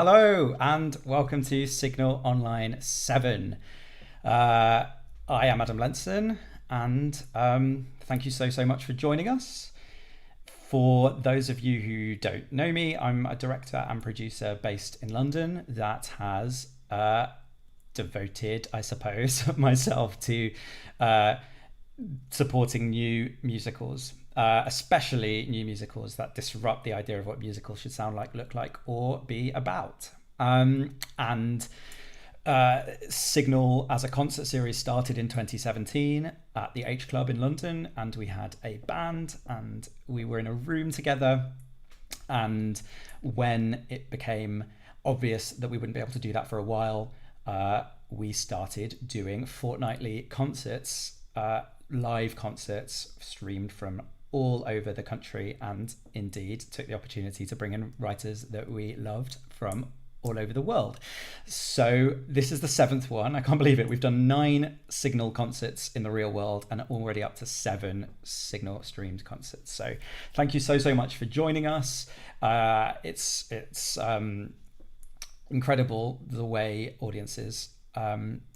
Hello and welcome to Signal Online 7. I am Adam Lenson and thank you so much for joining us. For those of you who don't know me, I'm a director and producer based in London that has devoted, I suppose, myself to supporting new musicals. Especially new musicals that disrupt the idea of what musicals should sound like, look like, or be about. And Signal as a concert series started in 2017 at the H Club in London, and we had a band and we were in a room together. And when it became obvious that we wouldn't be able to do that for a while, we started doing fortnightly concerts, live concerts streamed from all over the country, and indeed took the opportunity to bring in writers that we loved from all over the world. So this is the 7th one. I can't believe it. We've done 9 Signal concerts in the real world and already up to 7 Signal streamed concerts. So thank you so much for joining us. It's incredible the way audiences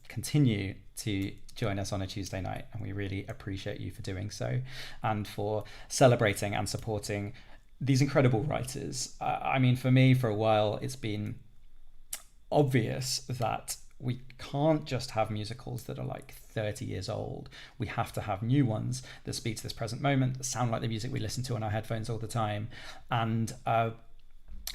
continue to join us on a Tuesday night, and we really appreciate you for doing so and for celebrating and supporting these incredible writers. I mean, for me, for a while, it's been obvious that we can't just have musicals that are like 30 years old. We have to have new ones that speak to this present moment, that sound like the music we listen to on our headphones all the time, and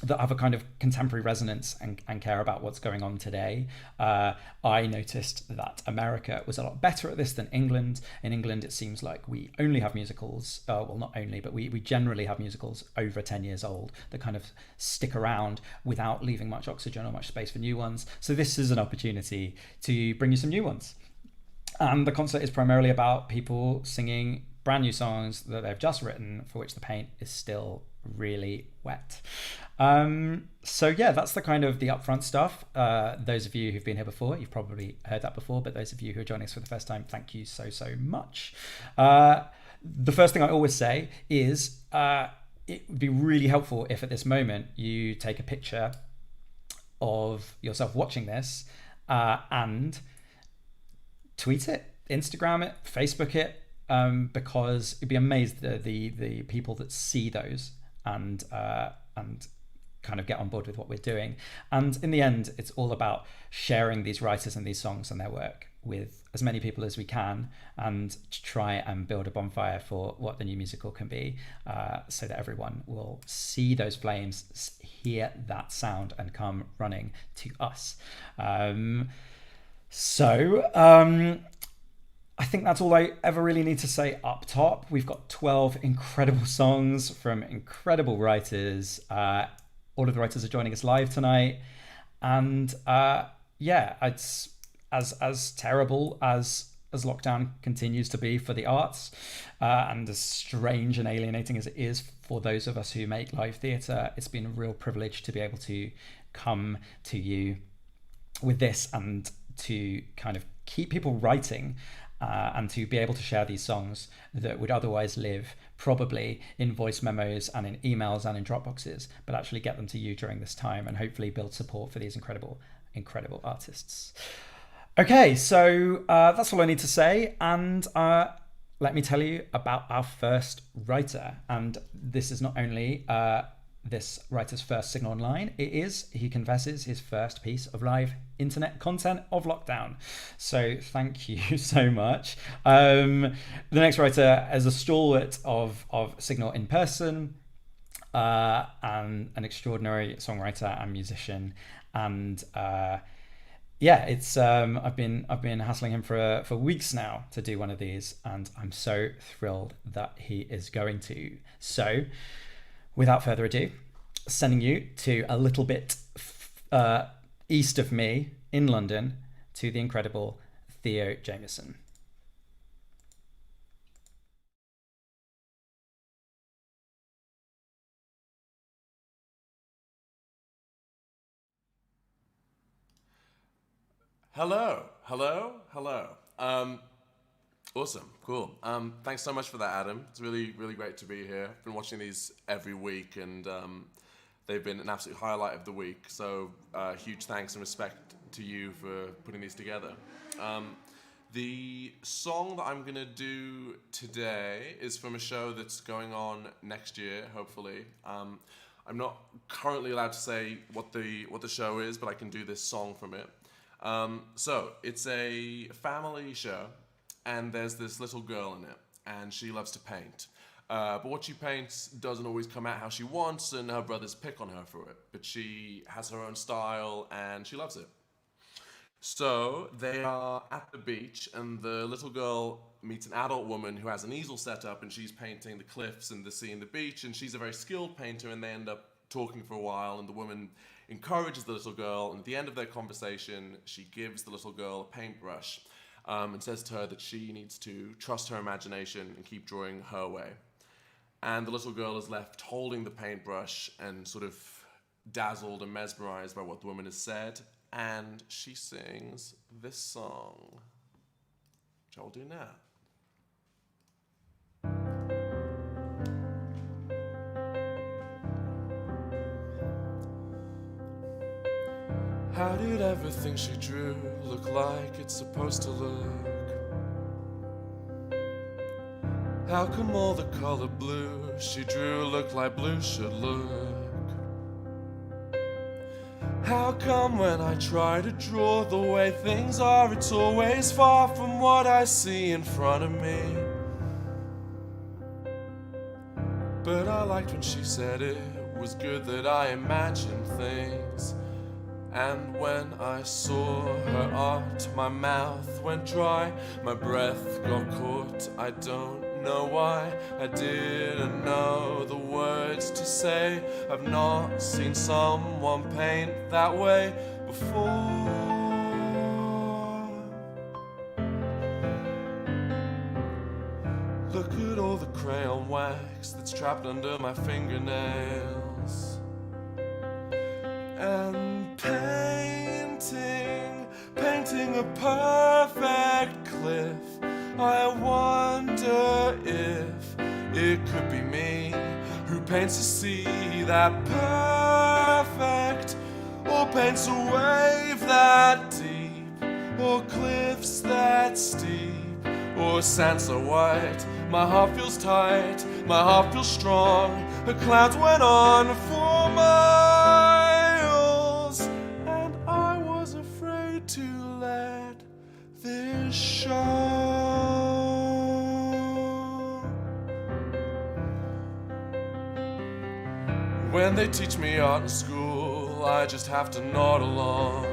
that have a kind of contemporary resonance and care about what's going on today. I noticed that America was a lot better at this than England. In England, it seems like we only have musicals, well, not only, but we generally have musicals over 10 years old that kind of stick around without leaving much oxygen or much space for new ones. So this is an opportunity to bring you some new ones. And the concert is primarily about people singing brand new songs that they've just written, for which the paint is still really wet. So yeah, that's the kind of the upfront stuff. Those of you who've been here before, you've probably heard that before, but those of you who are joining us for the first time, thank you so much. The first thing I always say is it would be really helpful if at this moment you take a picture of yourself watching this and tweet it, Instagram it, Facebook it, because you'd be amazed at the people that see those and kind of get on board with what we're doing. And in the end, it's all about sharing these writers and these songs and their work with as many people as we can, and to try and build a bonfire for what the new musical can be, so that everyone will see those flames, hear that sound, and come running to us. I think that's all I ever really need to say up top. We've got 12 incredible songs from incredible writers. All of the writers are joining us live tonight. And yeah, it's as terrible as lockdown continues to be for the arts, and as strange and alienating as it is for those of us who make live theatre, it's been a real privilege to be able to come to you with this and to kind of keep people writing, and to be able to share these songs that would otherwise live probably in voice memos and in emails and in Dropboxes, but actually get them to you during this time and hopefully build support for these incredible artists. Okay, so that's all I need to say, and let me tell you about our first writer. And this is not only this writer's first Signal Online, it is, he confesses, his first piece of live internet content of lockdown. So thank you so much. The next writer is a stalwart of Signal in person, and an extraordinary songwriter and musician. And yeah, it's I've been hassling him for weeks now to do one of these, and I'm so thrilled that he is going to. So without further ado, sending you to a little bit east of me in London to the incredible Theo Jamieson. Hello. Awesome, cool. Thanks so much for that, Adam. It's really, really great to be here. I've been watching these every week, and They've been an absolute highlight of the week. So huge thanks and respect to you for putting these together. The song that I'm going to do today is from a show that's going on next year, hopefully. I'm not currently allowed to say what the show is, but I can do this song from it. So it's a family show, and there's this little girl in it, and she loves to paint. But what she paints doesn't always come out how she wants, and her brothers pick on her for it. But she has her own style, and she loves it. So they are at the beach, and the little girl meets an adult woman who has an easel set up, and she's painting the cliffs and the sea and the beach, and she's a very skilled painter, and they end up talking for a while, and the woman encourages the little girl, and at the end of their conversation, she gives the little girl a paintbrush and says to her that she needs to trust her imagination and keep drawing her way. And the little girl is left holding the paintbrush and sort of dazzled and mesmerized by what the woman has said. And she sings this song, which I'll do now. How did everything she drew look like it's supposed to look? How come all the color blue she drew look like blue should look? How come when I try to draw the way things are, it's always far from what I see in front of me? But I liked when she said it was good that I imagined things. And when I saw her art, my mouth went dry, my breath got caught, I don't know why. I didn't know the words to say. I've not seen someone paint that way before. Look at all the crayon wax that's trapped under my fingernails. And painting a perfect cliff, I wonder if it could be me who paints a sea that perfect, or paints a wave that deep, or cliffs that steep, or sand so white. My heart feels tight, my heart feels strong. The clouds went on for miles, and I was afraid to let this show. When they teach me art in school, I just have to nod along.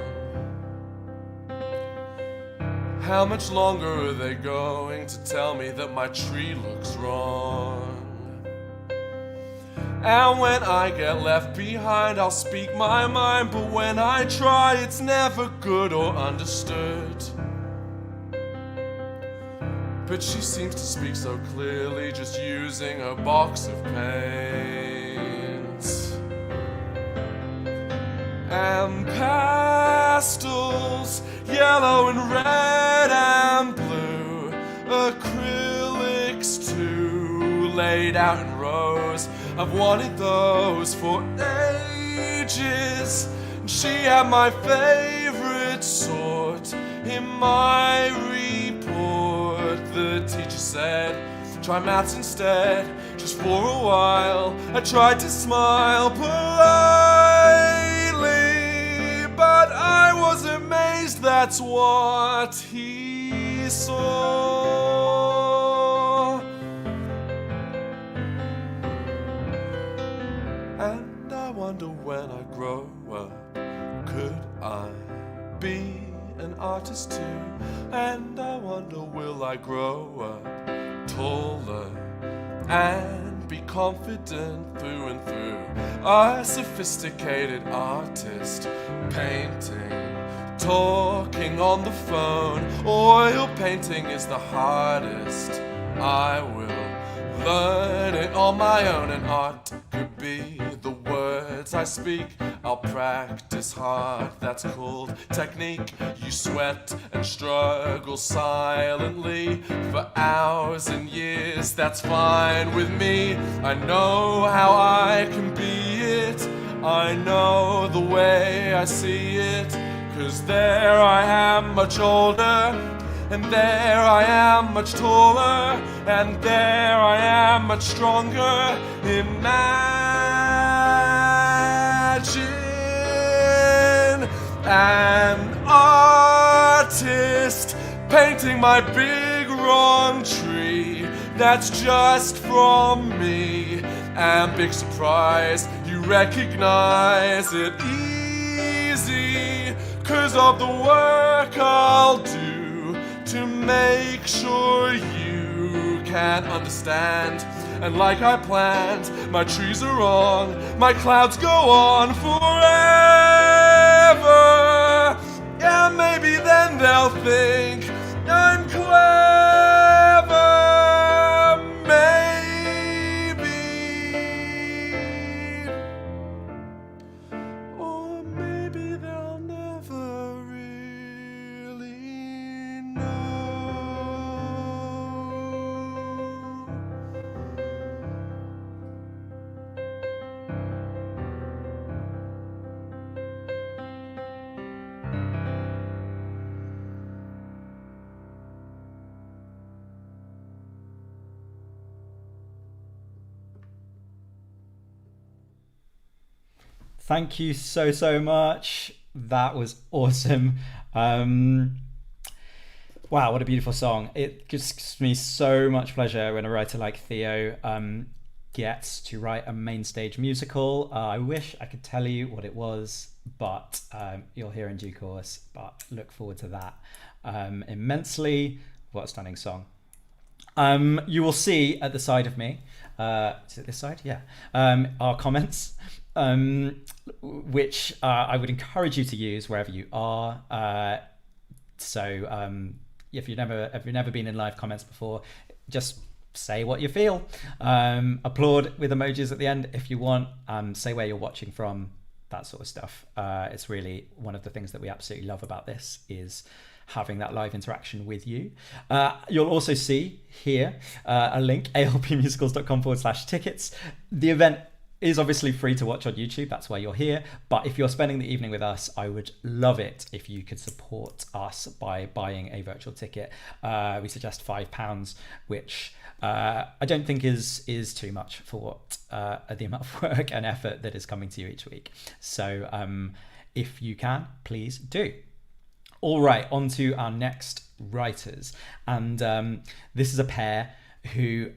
How much longer are they going to tell me that my tree looks wrong? And when I get left behind, I'll speak my mind, but when I try, it's never good or understood. But she seems to speak so clearly, just using a box of paints. And pastels, yellow and red and blue, acrylics too, laid out in rows. I've wanted those for ages. And she had my favorite sort in my report. The teacher said, try maths instead, just for a while. I tried to smile politely, but I was amazed that's what he saw. And I wonder when I grow up, could I be an artist too? And I wonder, will I grow up taller and be confident through and through? A sophisticated artist, painting, talking on the phone. Oil painting is the hardest. I will learn it on my own, and art could be the words I speak. I'll practice hard, that's called technique. You sweat and struggle silently for hours and years, that's fine with me. I know how I can be it. I know the way I see it, 'cause there I am much older, and there I am much taller, and there I am much stronger. Imagine an artist painting my big wrong tree that's just from me. And big surprise, you recognize it easy, 'cause of the work I'll do to make sure you can understand. And like I planned, my trees are on, my clouds go on forever. Yeah, maybe then they'll think I'm clever. Maybe. Or maybe they'll never really know. Thank you so much. That was awesome. Wow, what a beautiful song. It gives me so much pleasure when a writer like Theo gets to write a main stage musical. I wish I could tell you what it was, but you'll hear in due course. But look forward to that immensely. What a stunning song. You will see at the side of me, is it this side? Yeah. Our comments, which I would encourage you to use wherever you are. If you've never been in live comments before, just say what you feel. Applaud with emojis at the end if you want. Say where you're watching from, that sort of stuff. It's really one of the things that we absolutely love about this is having that live interaction with you. You'll also see here a link, alpmusicals.com/tickets. The event is obviously free to watch on YouTube. That's why you're here. But if you're spending the evening with us, I would love it if you could support us by buying a virtual ticket. We suggest £5, which I don't think is too much for what the amount of work and effort that is coming to you each week. So if you can, please do. All right, on to our next writers. And this is a pair who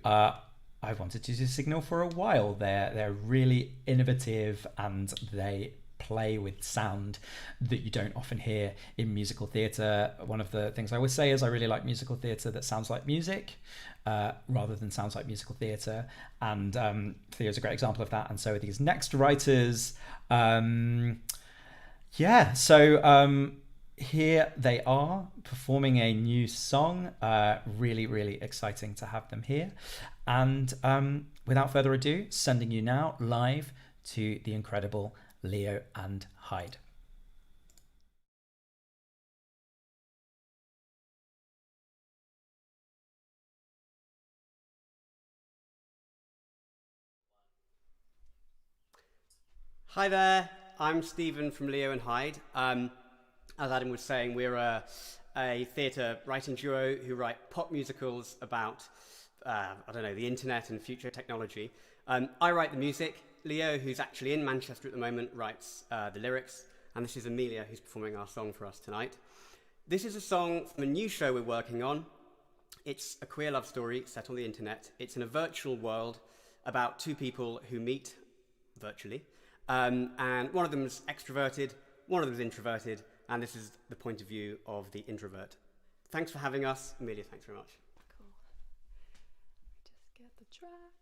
I've wanted to signal for a while. They're really innovative and they play with sound that you don't often hear in musical theatre. One of the things I always say is I really like musical theatre that sounds like music rather than sounds like musical theatre. And Theo's a great example of that. And so are these next writers. Here they are performing a new song. Really, really exciting to have them here. And without further ado, sending you now live to the incredible Leo and Hyde. Hi there, I'm Stephen from Leo and Hyde. As Adam was saying, we're a theatre writing duo who write pop musicals about, the internet and future technology. I write the music. Leo, who's actually in Manchester at the moment, writes the lyrics. And this is Amelia, who's performing our song for us tonight. This is a song from a new show we're working on. It's a queer love story set on the internet. It's in a virtual world about two people who meet virtually. And one of them's extroverted, one of them's introverted, and this is the point of view of the introvert. Thanks for having us. Amelia, thanks very much. Cool. Just get the track.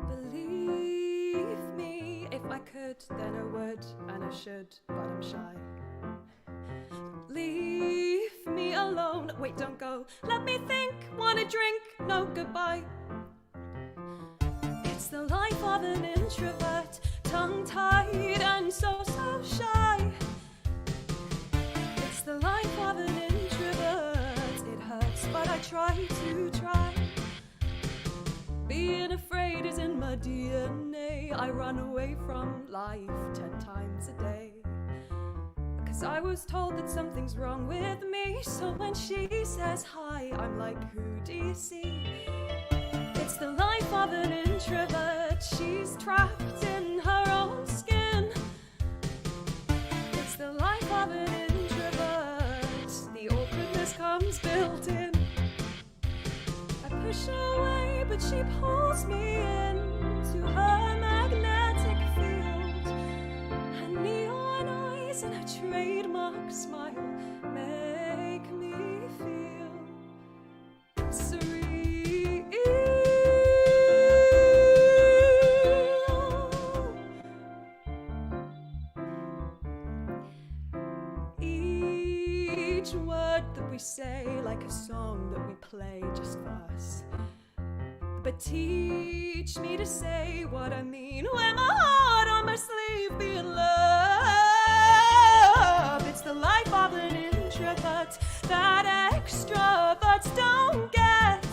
Believe me, if I could, then I would, and I should, but I'm shy. Leave me alone. Wait, don't go. Let me think. Wanna drink? No, goodbye. It's the life of an introvert, tongue-tied and so shy. It's the life of an introvert. It hurts, but I try to try. Being afraid is in my DNA. I run away from life 10 times a day. Cause I was told that something's wrong with me. So when she says hi, I'm like, who do you see? It's the life of an introvert. She's trapped in her own skin. It's the life of an introvert. The awkwardness comes built in. I push her away, but she pulls me into her magnetic field. Her neon eyes and her trademark smile make me feel surreal. Each word that we say, like a song that we play just for us. But teach me to say what I mean. Wear my heart on my sleeve, be in love. It's the life of an introvert that extroverts don't get.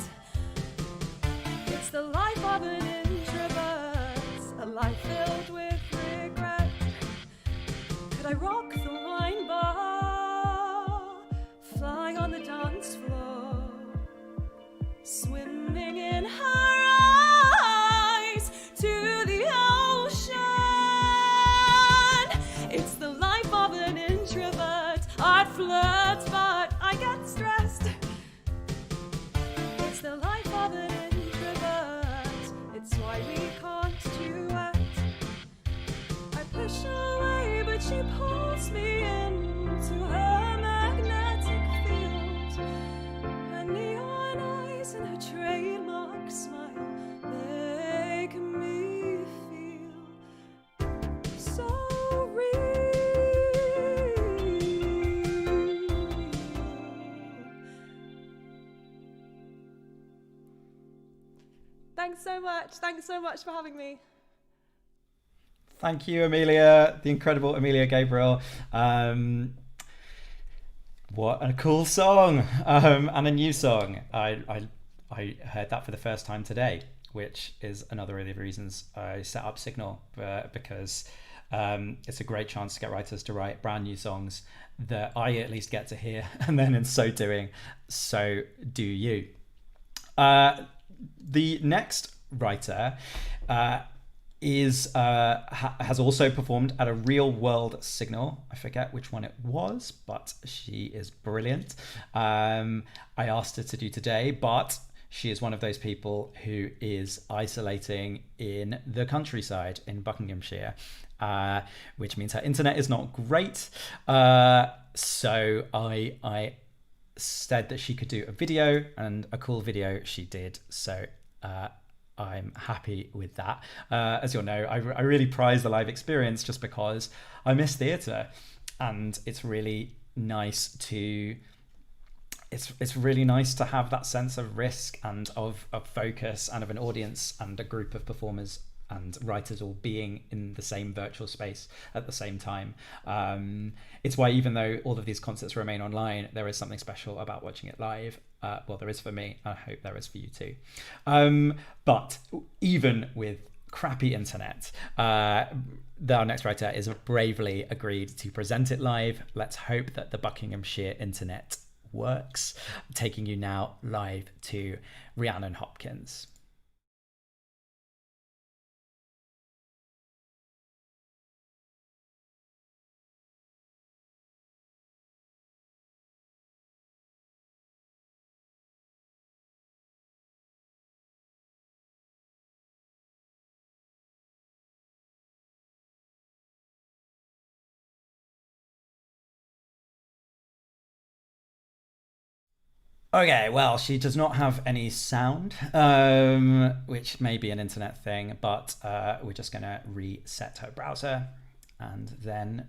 It's the life of an introvert, a life filled with regret. Could I rock the wine bar, fly on the dance floor, swimming in her eyes to the ocean? It's the life of an introvert. I'd flirt, but I get stressed. It's the life of an introvert. It's why we can't duet. I push her away, but she pulls me into her magnetic field. Her neon eyes and her trademark smile make me feel so real. Thanks so much. Thanks so much for having me. Thank you, Amelia, the incredible Amelia Gabriel. What a cool song, and a new song. I heard that for the first time today, which is another of the reasons I set up Signal, because it's a great chance to get writers to write brand new songs that I at least get to hear, and then in so doing, so do you. The next writer has also performed at a real world Signal. I forget which one it was, but she is brilliant. I asked her to do today, but she is one of those people who is isolating in the countryside in Buckinghamshire, which means her internet is not great. So I said that she could do a video, and a cool video she did. So I'm happy with that. As you'll know, I really prize the live experience just because I miss theatre, and it's really nice to have that sense of risk and of focus and of an audience and a group of performers and writers all being in the same virtual space at the same time. It's why, even though all of these concerts remain online, there is something special about watching it live. Well, there is for me. I hope there is for you too. But even with crappy internet, our next writer is bravely agreed to present it live. Let's hope that the Buckinghamshire internet works. I'm taking you now live to Rhiannon Hopkins. Okay, well, she does not have any sound, which may be an internet thing, but we're just going to reset her browser and then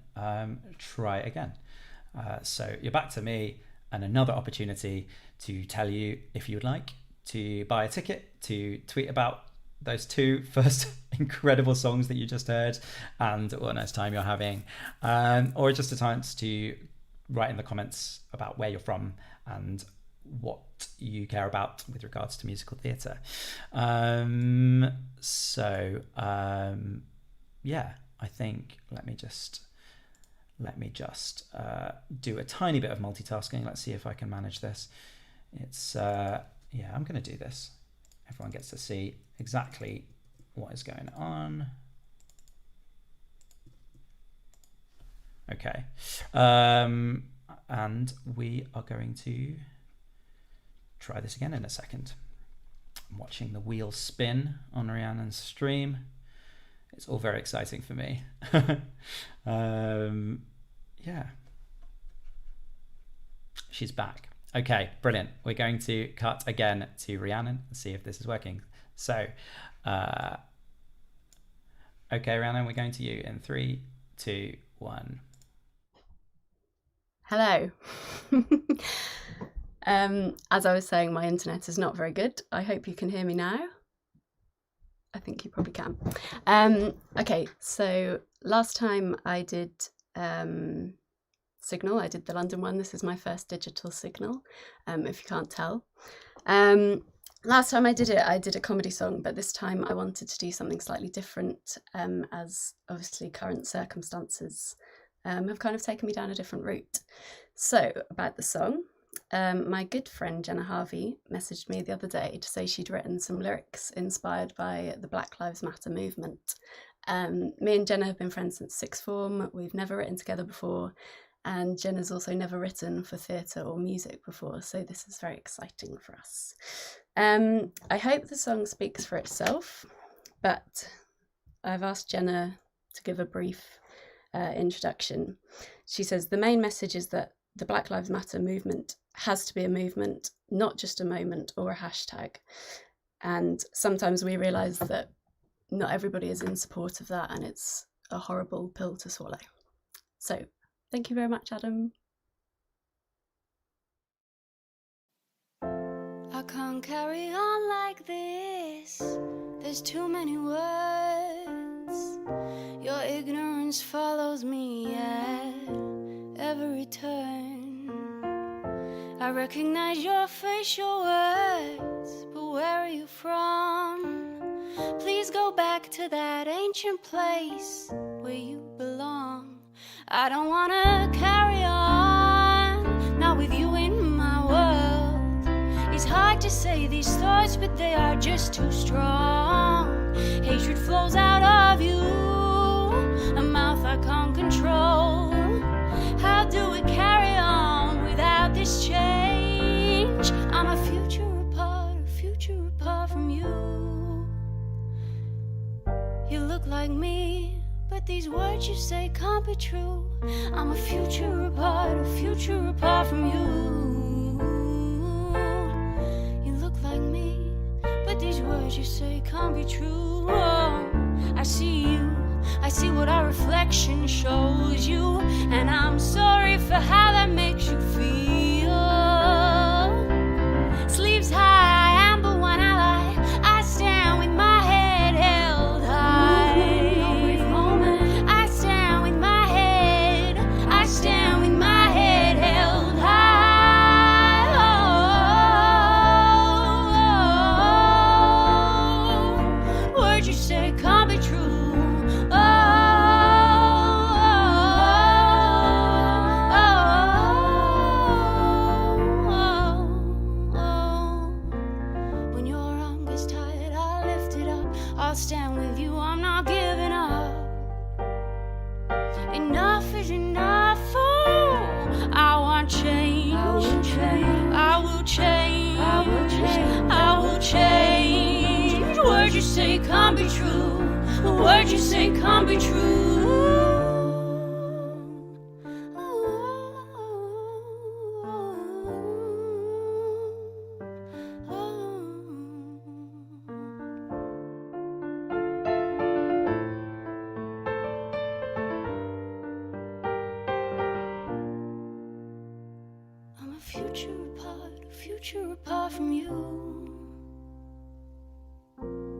try again. So you're back to me, and another opportunity to tell you if you would like to buy a ticket to tweet about those two first incredible songs that you just heard and what a nice time you're having, or just a chance to write in the comments about where you're from and what you care about with regards to musical theatre. Yeah, I think let me just do a tiny bit of multitasking. Let's see if I can manage this. It's yeah, I'm going to do this. Everyone gets to see exactly what is going on. Okay, and we are going to try this again in a second. I'm watching the wheel spin on Rhiannon's stream. It's all very exciting for me. Yeah, she's back. Okay, brilliant. We're going to cut again to Rhiannon and see if this is working. So, okay, Rhiannon, we're going to you in 3, 2, 1. Hello. As I was saying, my internet is not very good. I hope you can hear me now. I think you probably can. Okay, so last time I did Signal, I did the London one. This is my first digital Signal, if you can't tell. Last time I did a comedy song, but this time I wanted to do something slightly different, as obviously current circumstances have kind of taken me down a different route. So about the song, my good friend Jenna Harvey messaged me the other day to say she'd written some lyrics inspired by the Black Lives Matter movement. Me and Jenna have been friends since sixth form. We've never written together before, and Jenna's also never written for theatre or music before, so this is very exciting for us. I hope the song speaks for itself, but I've asked Jenna to give a brief introduction. She says the main message is that the Black Lives Matter movement has to be a movement, not just a moment or a hashtag. And sometimes we realise that not everybody is in support of that, and it's a horrible pill to swallow. So thank you very much, Adam. I can't carry on like this. There's too many words. Your ignorance follows me at every turn. I recognize your facial words, but where are you from? Please go back to that ancient place where you belong. I don't wanna carry on, not with you in my world. It's hard to say these thoughts, but they are just too strong. Hatred flows out of you, a mouth I can't control. How do we carry on without this change? I'm a future apart from you. You look like me, but these words you say can't be true. I'm a future apart from you. You look like me, but these words you say can't be true. Oh, I see you, I see what our reflection shows you, and I'm sorry for how that makes you feel. Sleeves high, I am, but when I lie, I stand with my head held high. I stand with my head held high. Oh, words you say can't be true. When your arm gets tired, I'll lift it up. I'll stand with you, I'm not giving up. Enough is enough. Oh, I want change. I will change. I will change. I will change. I will change. Words you say can't be true. Words you say can't be true. I'm a future apart from you.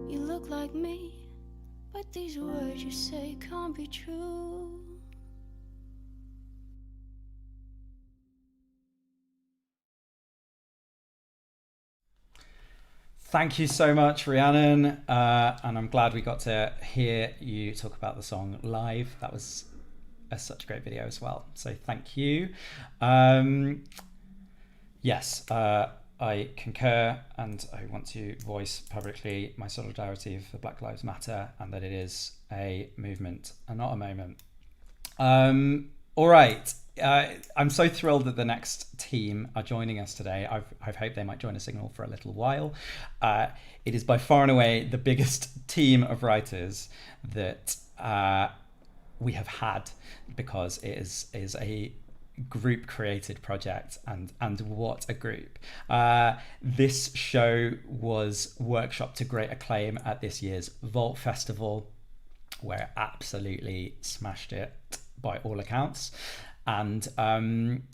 You look like me, but these words you say can't be true. Thank you so much, Rhiannon. And I'm glad we got to hear you talk about the song live. That was such a great video as well. So thank you. Yes, I concur, and I want to voice publicly my solidarity for Black Lives Matter, and that it is a movement and not a moment. All right. I'm so thrilled that the next team are joining us today. I've hoped they might join a Signal for a little while. It is by far and away the biggest team of writers that we have had, because it is a group created project, and what a group. This show was workshopped to great acclaim at this year's Vault Festival, where it absolutely smashed it by all accounts. And I'm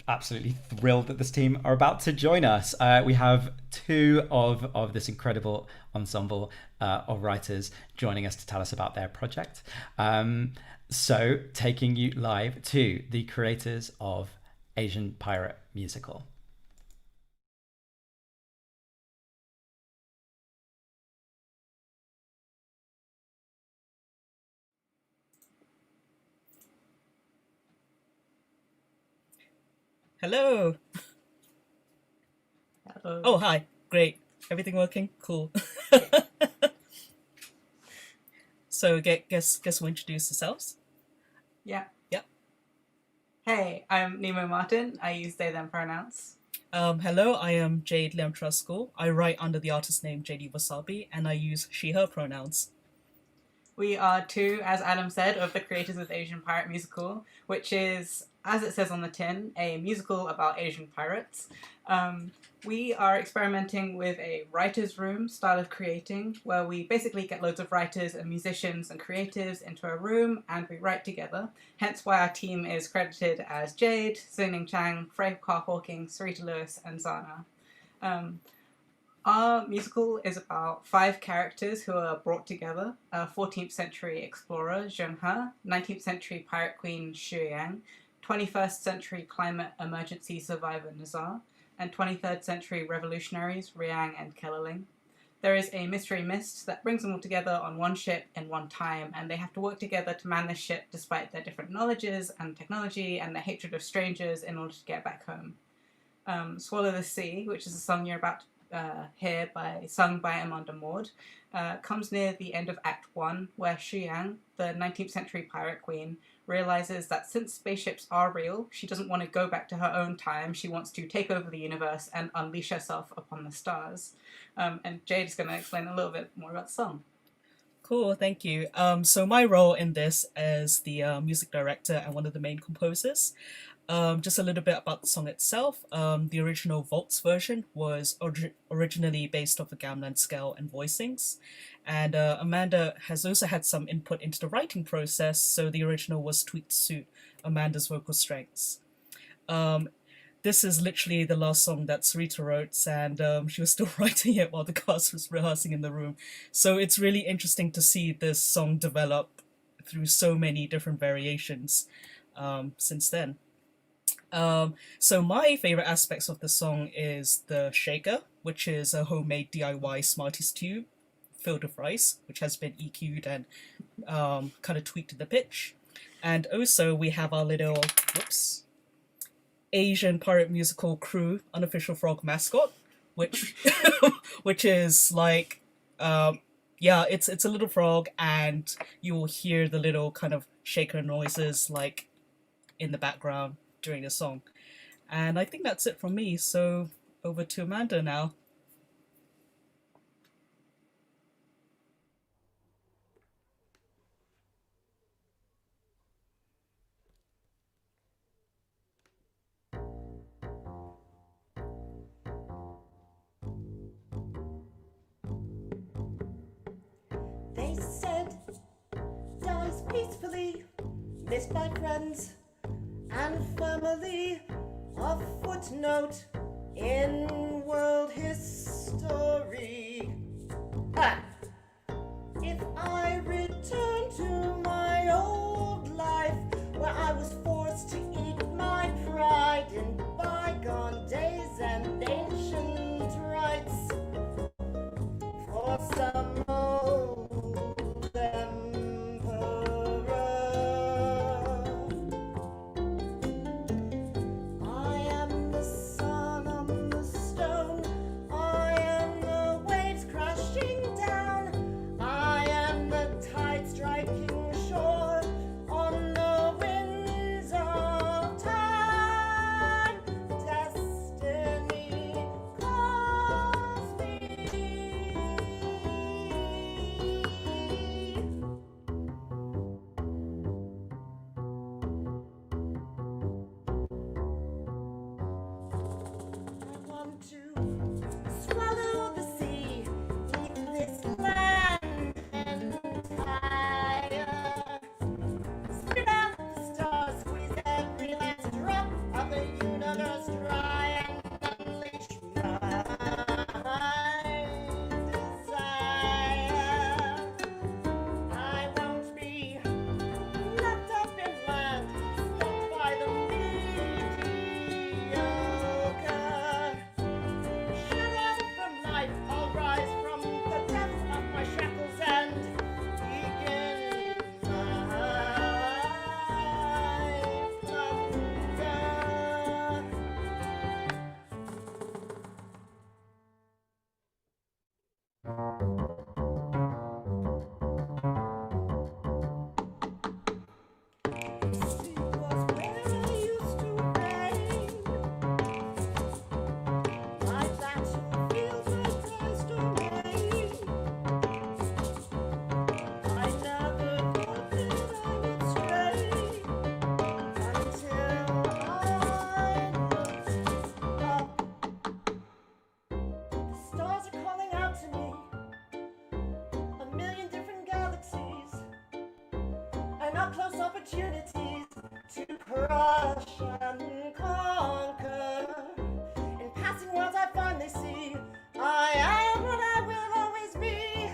absolutely thrilled that this team are about to join us. We have two of this incredible ensemble of writers joining us to tell us about their project. So taking you live to the creators of Asian Pirate Musical. Hello. Hello. Oh, hi. Great. Everything working? Cool. So, guess we'll introduce yourselves. Yeah. Yep. Hey, I'm Nemo Martin. I use they, them pronouns. Hello, I am Jade Leamcharaskul. I write under the artist name JD Wasabi, and I use she, her pronouns. We are two, as Adam said, of the creators of Asian Pirate Musical, which is, as it says on the tin, a musical about Asian pirates. We are experimenting with a writer's room style of creating, where we basically get loads of writers and musicians and creatives into a room and we write together. Hence why our team is credited as Jade, Chang, Frey, Hopkins, Sarita Lewis, and XANA. Our musical is about 5 characters who are brought together: 14th century explorer Zheng He, 19th century pirate queen Xu, 21st century climate emergency survivor Nazar, and 23rd century revolutionaries Rhiannon and Kellerling. There is a mystery mist that brings them all together on one ship in one time, and they have to work together to man this ship despite their different knowledges and technology and their hatred of strangers in order to get back home. Swallow the Sea, which is a song you're about to hear sung by Amanda Maud, comes near the end of Act 1, where Xu Yang, the 19th century pirate queen, realizes that since spaceships are real, she doesn't want to go back to her own time. She wants to take over the universe and unleash herself upon the stars. And Jade is going to explain a little bit more about the song. Cool, thank you. So my role in this is the music director and one of the main composers. Just a little bit about the song itself. The original Waltz version was originally based off the gamelan scale and voicings. And Amanda has also had some input into the writing process, so the original was tweaked to suit Amanda's vocal strengths. This is literally the last song that Sarita wrote, and she was still writing it while the cast was rehearsing in the room. So it's really interesting to see this song develop through so many different variations since then. So my favorite aspects of the song is the shaker, which is a homemade DIY Smarties tube filled with rice, which has been EQ'd and kind of tweaked to the pitch. And also we have our little Asian Pirate Musical crew unofficial frog mascot, which which is like it's a little frog, and you will hear the little kind of shaker noises like in the background during the song. And I think that's it from me, so over to Amanda now. They said, dies peacefully, missed by friends and family, a footnote in world history. If I return to my old life, where I was forced to eat my pride in bygone days and ancient to swallow the sea, eat this land and fire. Spit out the stars, squeeze every last drop of the universe dry and unleash my desire. I won't be left up in land, stuck by the mediocre. Shut out from life, I'll rise from the depths of my shackles and begin my plunder. Sea was where I used to rain. My battlefield, my first domain. I never thought that I would stray until I looked up. The stars are calling out to me, a million different galaxies, and up close opportunities to crush and conquer. In passing worlds I finally see I am what I will always be.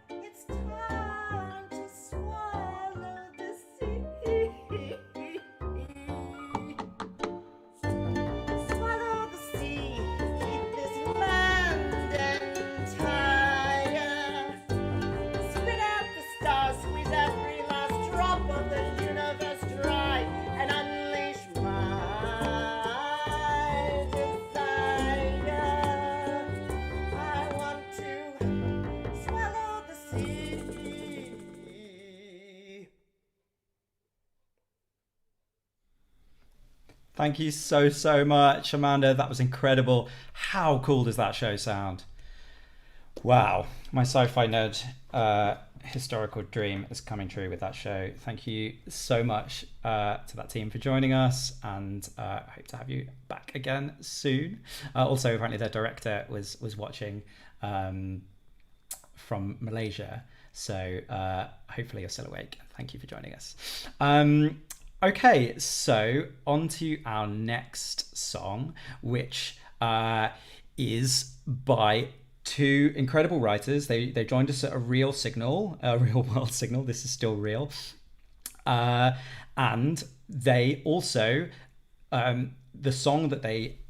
It's time to swallow the sea. Swallow the sea, eat this land entire. Spit out the stars, squeeze every last drop of the universe dry, and unleash my desire. I want to swallow the sea. Thank you so much, Amanda. That was incredible. How cool does that show sound? Wow, my sci-fi nerd historical dream is coming true with that show. Thank you so much to that team for joining us, and I hope to have you back again soon. Also, apparently their director was watching from Malaysia, so hopefully you're still awake. Thank you for joining us. Okay, so on to our next song, which is by two incredible writers. They joined us at a real world signal. This is still real. And they also, the song that they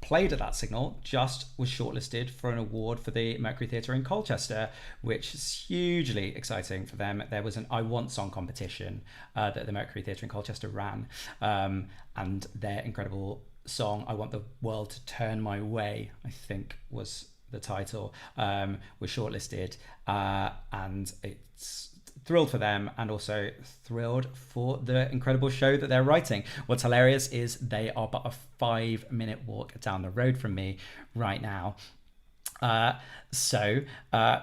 played at that signal just was shortlisted for an award for the Mercury Theatre in Colchester, which is hugely exciting for them. There was an I Want song competition that the Mercury Theatre in Colchester ran, and their incredible song I Want the World to Turn My Way, I think was the title, was shortlisted, and it's thrilled for them and also thrilled for the incredible show that they're writing. What's hilarious is they are but a 5-minute walk down the road from me right now. So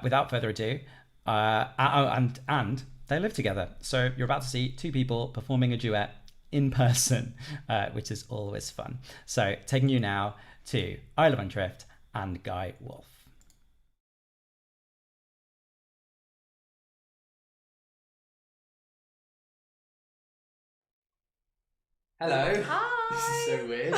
without further ado, and they live together. So you're about to see two people performing a duet in person, which is always fun. So taking you now to Isla van Tricht and Guy Wolf. Hello. Hi. This is so weird.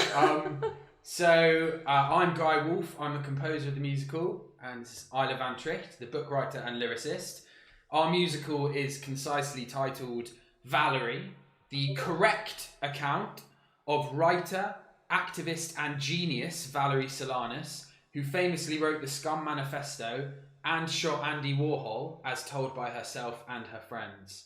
I'm Guy Wolf. I'm a composer of the musical, and this is Isla van Tricht, the book writer and lyricist. Our musical is concisely titled Valerie, the correct account of writer, activist and genius Valerie Solanas, who famously wrote the Scum Manifesto and shot Andy Warhol, as told by herself and her friends.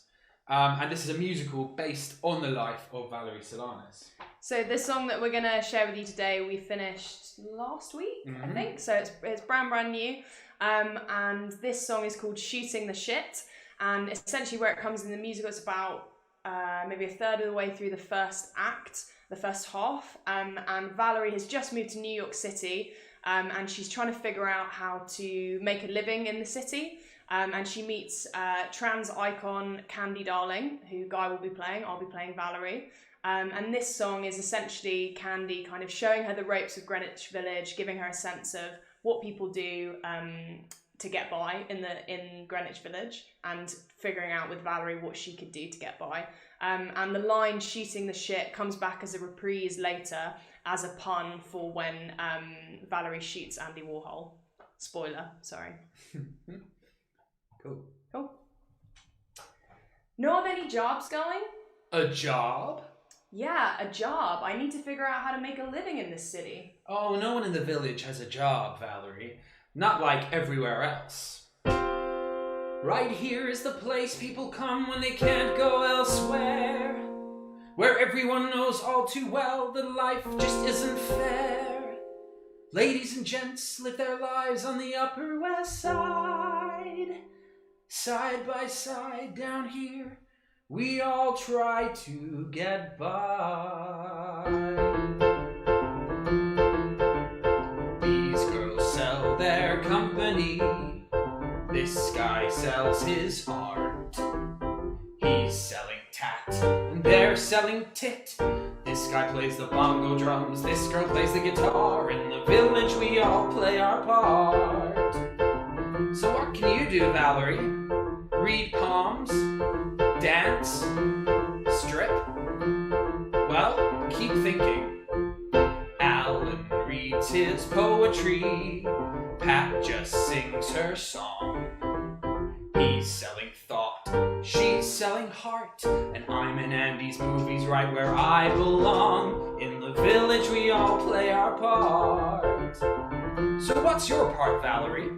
And this is a musical based on the life of Valerie Solanas. So the song that we're going to share with you today, we finished last week, I think. So it's brand new. And this song is called Shooting the Shit. And essentially where it comes in the musical, it's about maybe a third of the way through the first act, the first half. And Valerie has just moved to New York City. And she's trying to figure out how to make a living in the city. And she meets trans icon Candy Darling, who Guy will be playing. I'll be playing Valerie. And this song is essentially Candy kind of showing her the ropes of Greenwich Village, giving her a sense of what people do to get by in Greenwich Village, and figuring out with Valerie what she could do to get by. And the line "shooting the shit" comes back as a reprise later as a pun for when Valerie shoots Andy Warhol. Spoiler, sorry. Cool. Cool. Know of any jobs going? A job? Yeah, a job. I need to figure out how to make a living in this city. Oh, no one in the village has a job, Valerie. Not like everywhere else. Right here is the place people come when they can't go elsewhere. Where everyone knows all too well that life just isn't fair. Ladies and gents live their lives on the Upper West Side. Side by side down here, we all try to get by. These girls sell their company. This guy sells his art. He's selling tat, and they're selling tit. This guy plays the bongo drums, this girl plays the guitar. In the village we all play our part. So what can you do, Valerie? Read poems? Dance? Strip? Well, keep thinking. Alan reads his poetry. Pat just sings her song. He's selling thought, she's selling heart, and I'm in Andy's movies right where I belong. In the village we all play our part. So what's your part, Valerie?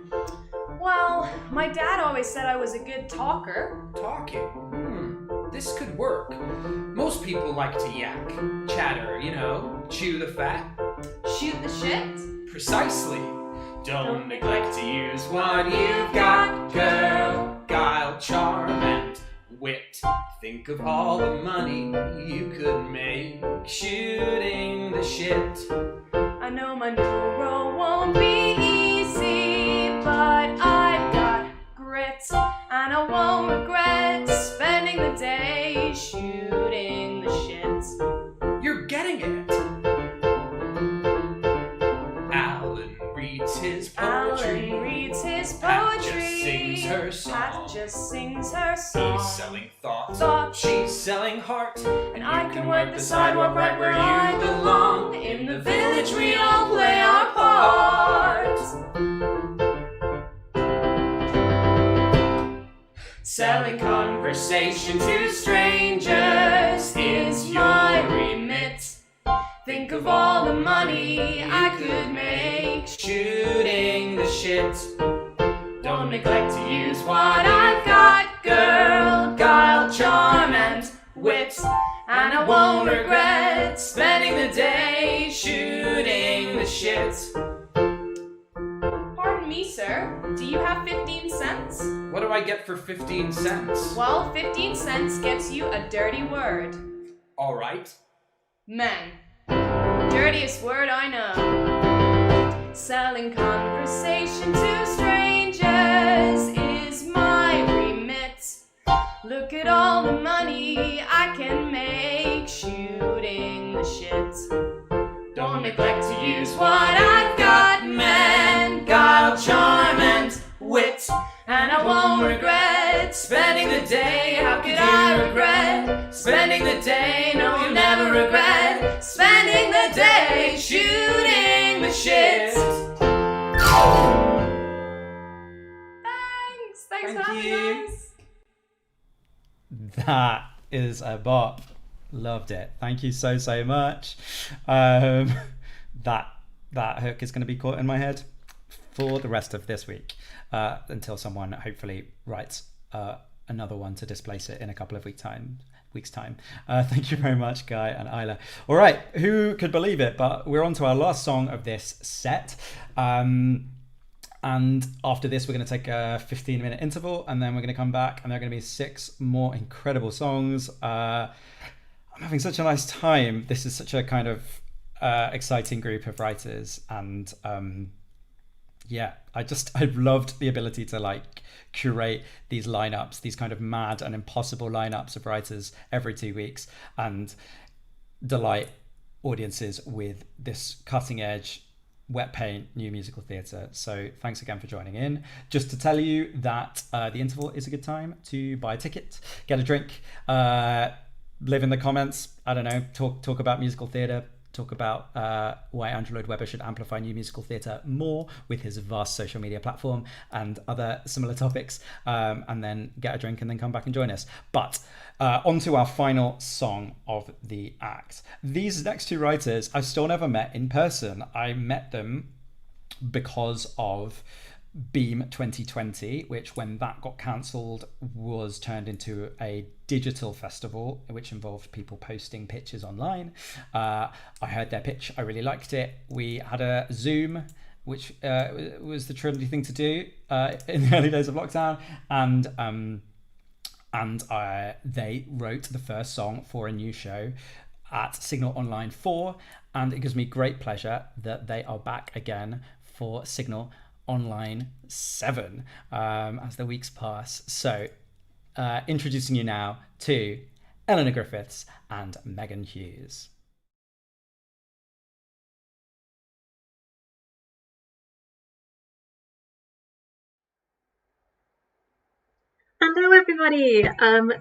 Well, my dad always said I was a good talker. Talking? This could work. Most people like to yak, chatter, chew the fat. Shoot the shit? Precisely. Don't neglect to use what you've got, girl. Guile, charm, and wit. Think of all the money you could make shooting the shit. I know my new role won't be easy, but I've got grit, and I won't regret spending the day shooting the shit. You're getting it. Alan reads his poetry. Alan reads his Pat poetry. just sings her song. Pat just sings her song. He's selling thought. Thought. She's selling heart. And I can work the sidewalk right where I belong. In the village we all play our part. Selling conversation to strangers is my remit. Think of all the money I could make shooting the shit. Don't neglect to use what I've got, girl. Guile, charm, and wit. And I won't regret spending the day shooting the shit. Pardon me, sir. Do you have 15 cents? What do I get for 15 cents? Well, 15 cents gets you a dirty word. All right. Men. Dirtiest word I know. Selling conversation to strangers is my remit. Look at all the money I can make shooting the shit. Don't neglect to use what I've got, man. Guile, charm, and wit. And I won't regret spending the day. How could I regret spending the day? No, you'll never regret spending the day shooting the shit. Thanks for having us. That is a bop. Loved it. Thank you so much. That hook is going to be caught in my head for the rest of this week until someone hopefully writes another one to displace it in a couple of weeks time. Thank you very much, Guy and Isla. All right, who could believe it, but we're on to our last song of this set. And after this, we're going to take a 15-minute interval, and then we're going to come back, and there are going to be 6 more incredible songs. I'm having such a nice time. This is such a kind of exciting group of writers, and I've loved the ability to curate these lineups, these kind of mad and impossible lineups of writers every 2 weeks, and delight audiences with this cutting edge wet paint new musical theatre. So thanks again for joining in. Just to tell you that the interval is a good time to buy a ticket, get a drink, live in the comments, I don't know, talk about musical theatre, talk about why Andrew Lloyd Webber should amplify new musical theatre more with his vast social media platform and other similar topics, and then get a drink and then come back and join us. But on to our final song of the act. These next two writers I've still never met in person. I met them because of Beam 2020, which when that got cancelled was turned into a digital festival which involved people posting pictures online. I heard their pitch, I really liked it. We had a Zoom, which was the trendy thing to do in the early days of lockdown, and they wrote the first song for a new show at Signal Online 4, and it gives me great pleasure that they are back again for Signal Online 7 as the weeks pass. So introducing you now to Eleanor Griffiths and Megan Hughes. Hello everybody!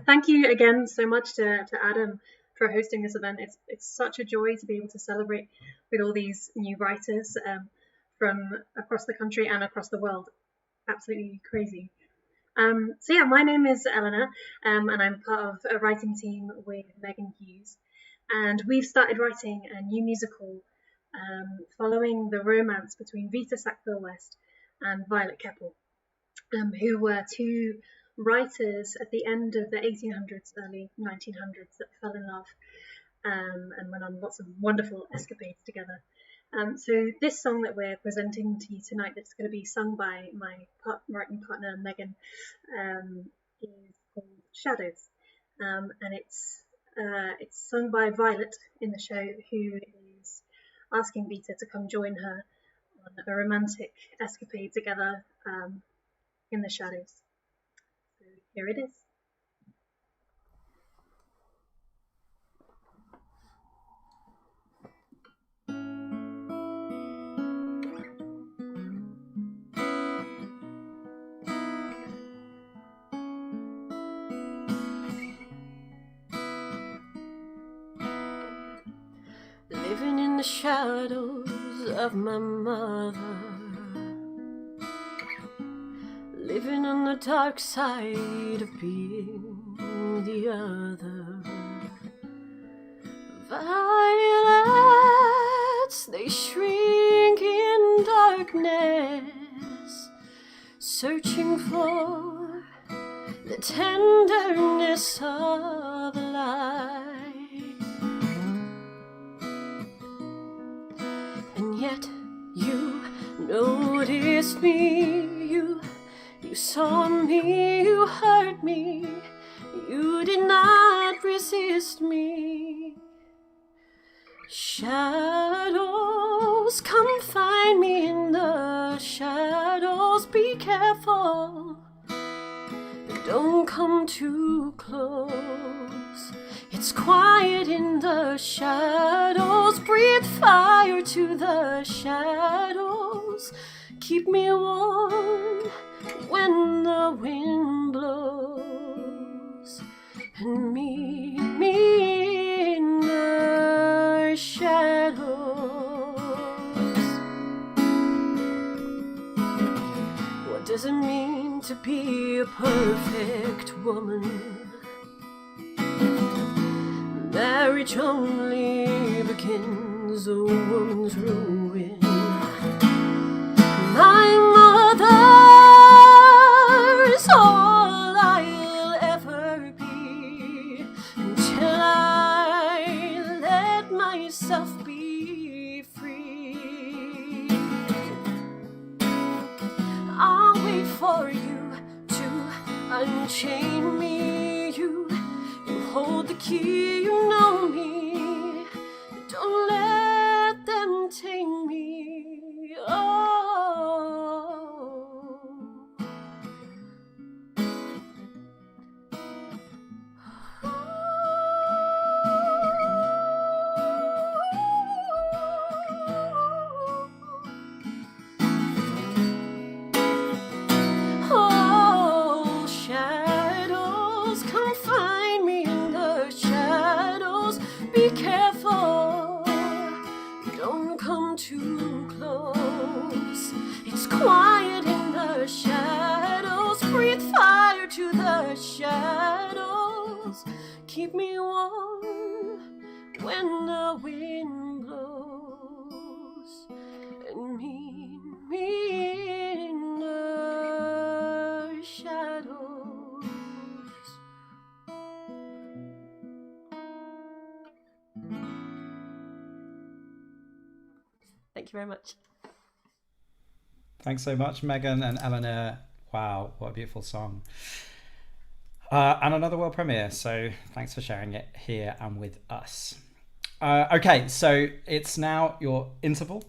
Thank you again so much to Adam for hosting this event. It's such a joy to be able to celebrate with all these new writers from across the country and across the world. Absolutely crazy. So yeah, my name is Eleanor, and I'm part of a writing team with Megan Hughes, and we've started writing a new musical following the romance between Vita Sackville-West and Violet Keppel, who were two writers at the end of the 1800s, early 1900s that fell in love and went on lots of wonderful escapades together. So this song that we're presenting to you tonight, that's going to be sung by my writing partner Megan, is called Shadows, and it's sung by Violet in the show, who is asking Vita to come join her on a romantic escapade together in the shadows. So here it is. Living in the shadows of my mother, living on the dark side of being the other. Violets, they shrink in darkness, searching for the tenderness of light. And yet you noticed me, you saw me, you heard me, you did not resist me. Shadows, come find me in the shadows, be careful, don't come too close. It's quiet in the shadows, breathe fire to the shadows, keep me warm when the wind blows, and meet me in the shadows. What does it mean to be a perfect woman? Marriage only begins a woman's ruin. My mother's all I'll ever be until I let myself be free. I'll wait for you to unchain me. You hold the key, you know me. Don't let them tame me. when the wind blows and meet me in the shadows. Thank you very much. Thanks so much, Megan and Eleanor. Wow, what a beautiful song. And another world premiere, so thanks for sharing it here and with us. Okay, so it's now your interval.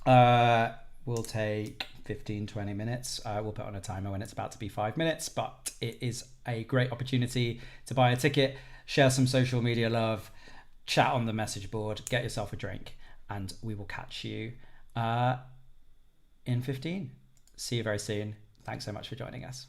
We'll take 15-20 minutes. We'll put on a timer when it's about to be 5 minutes, but it is a great opportunity to buy a ticket, share some social media love, chat on the message board, get yourself a drink, and we will catch you in 15. See you very soon. Thanks so much for joining us.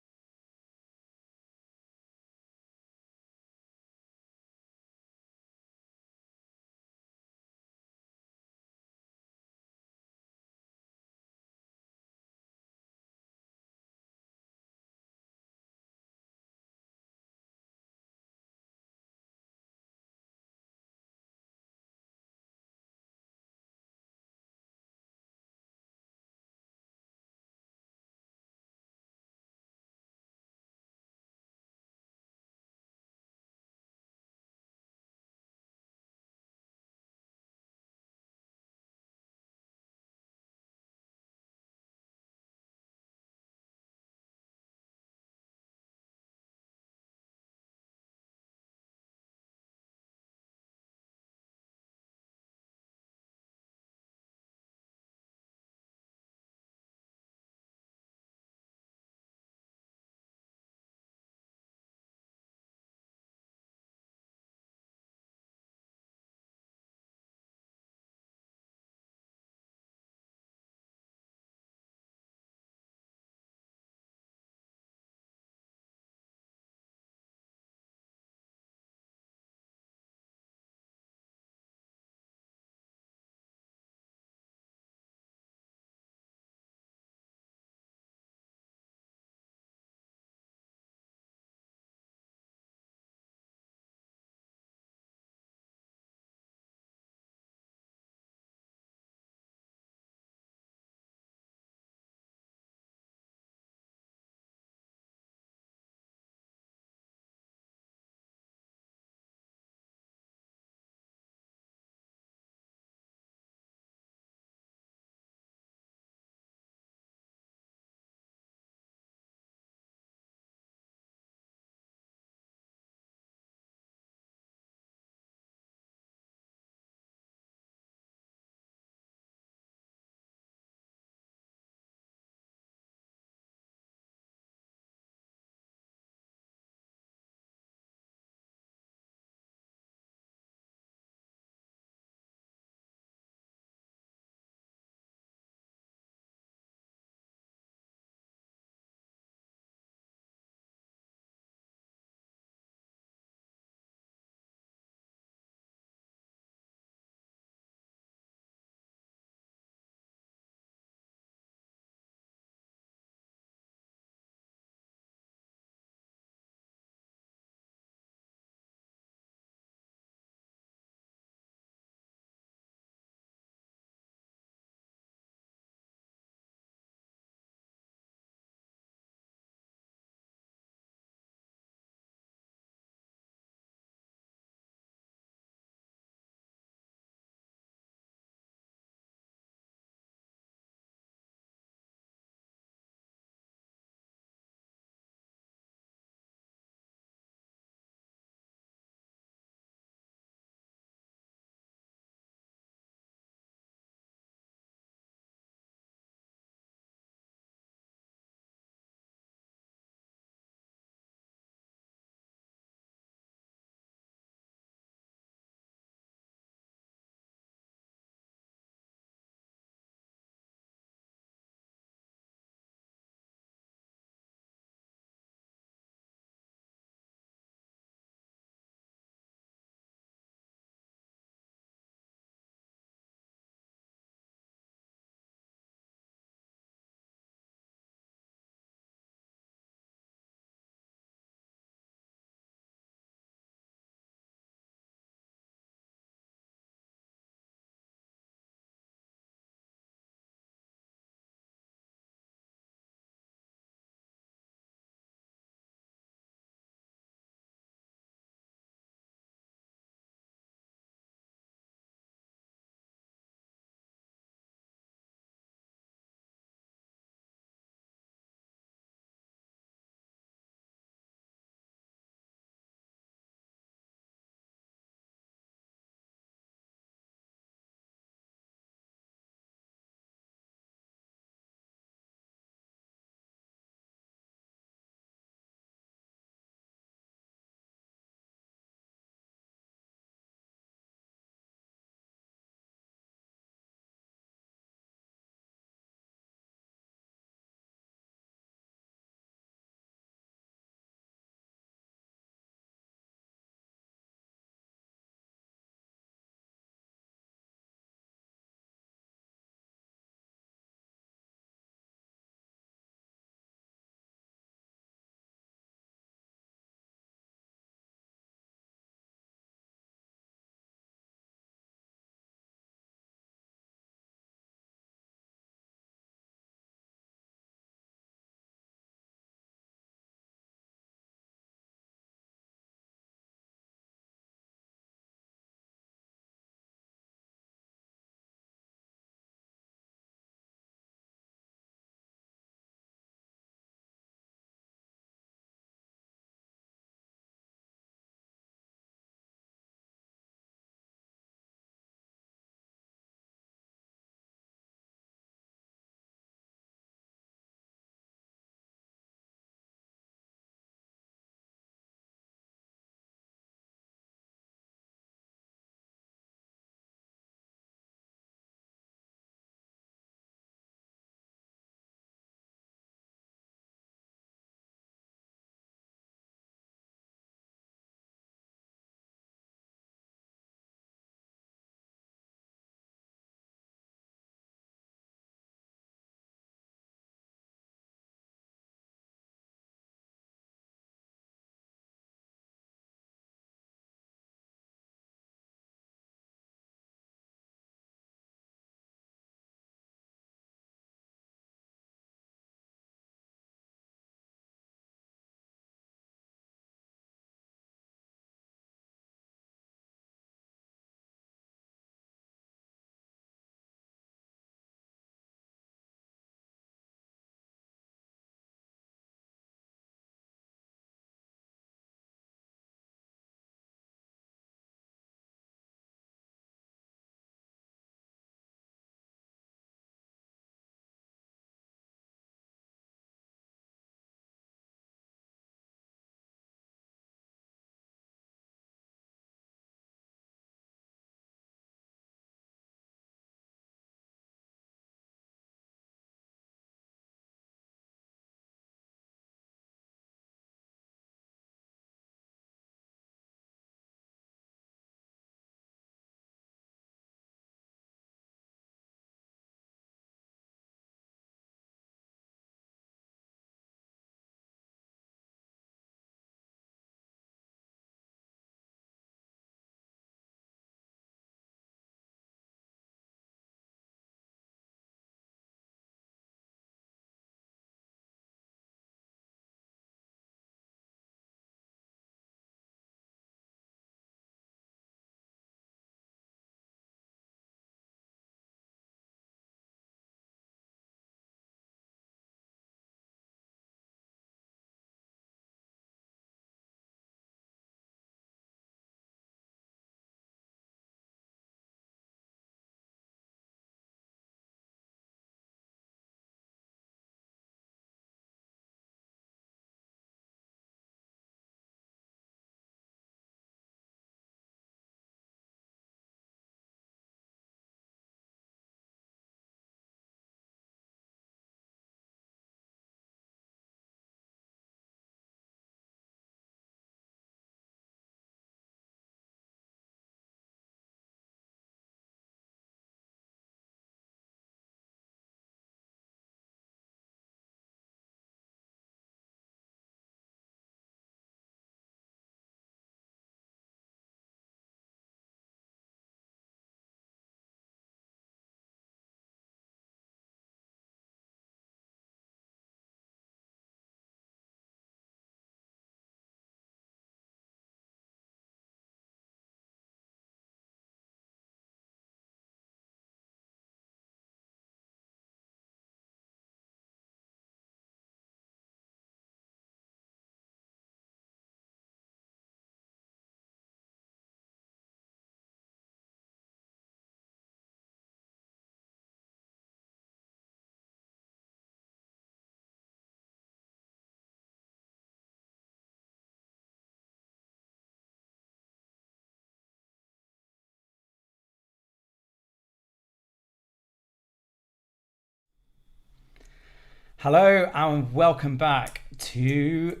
Hello and welcome back to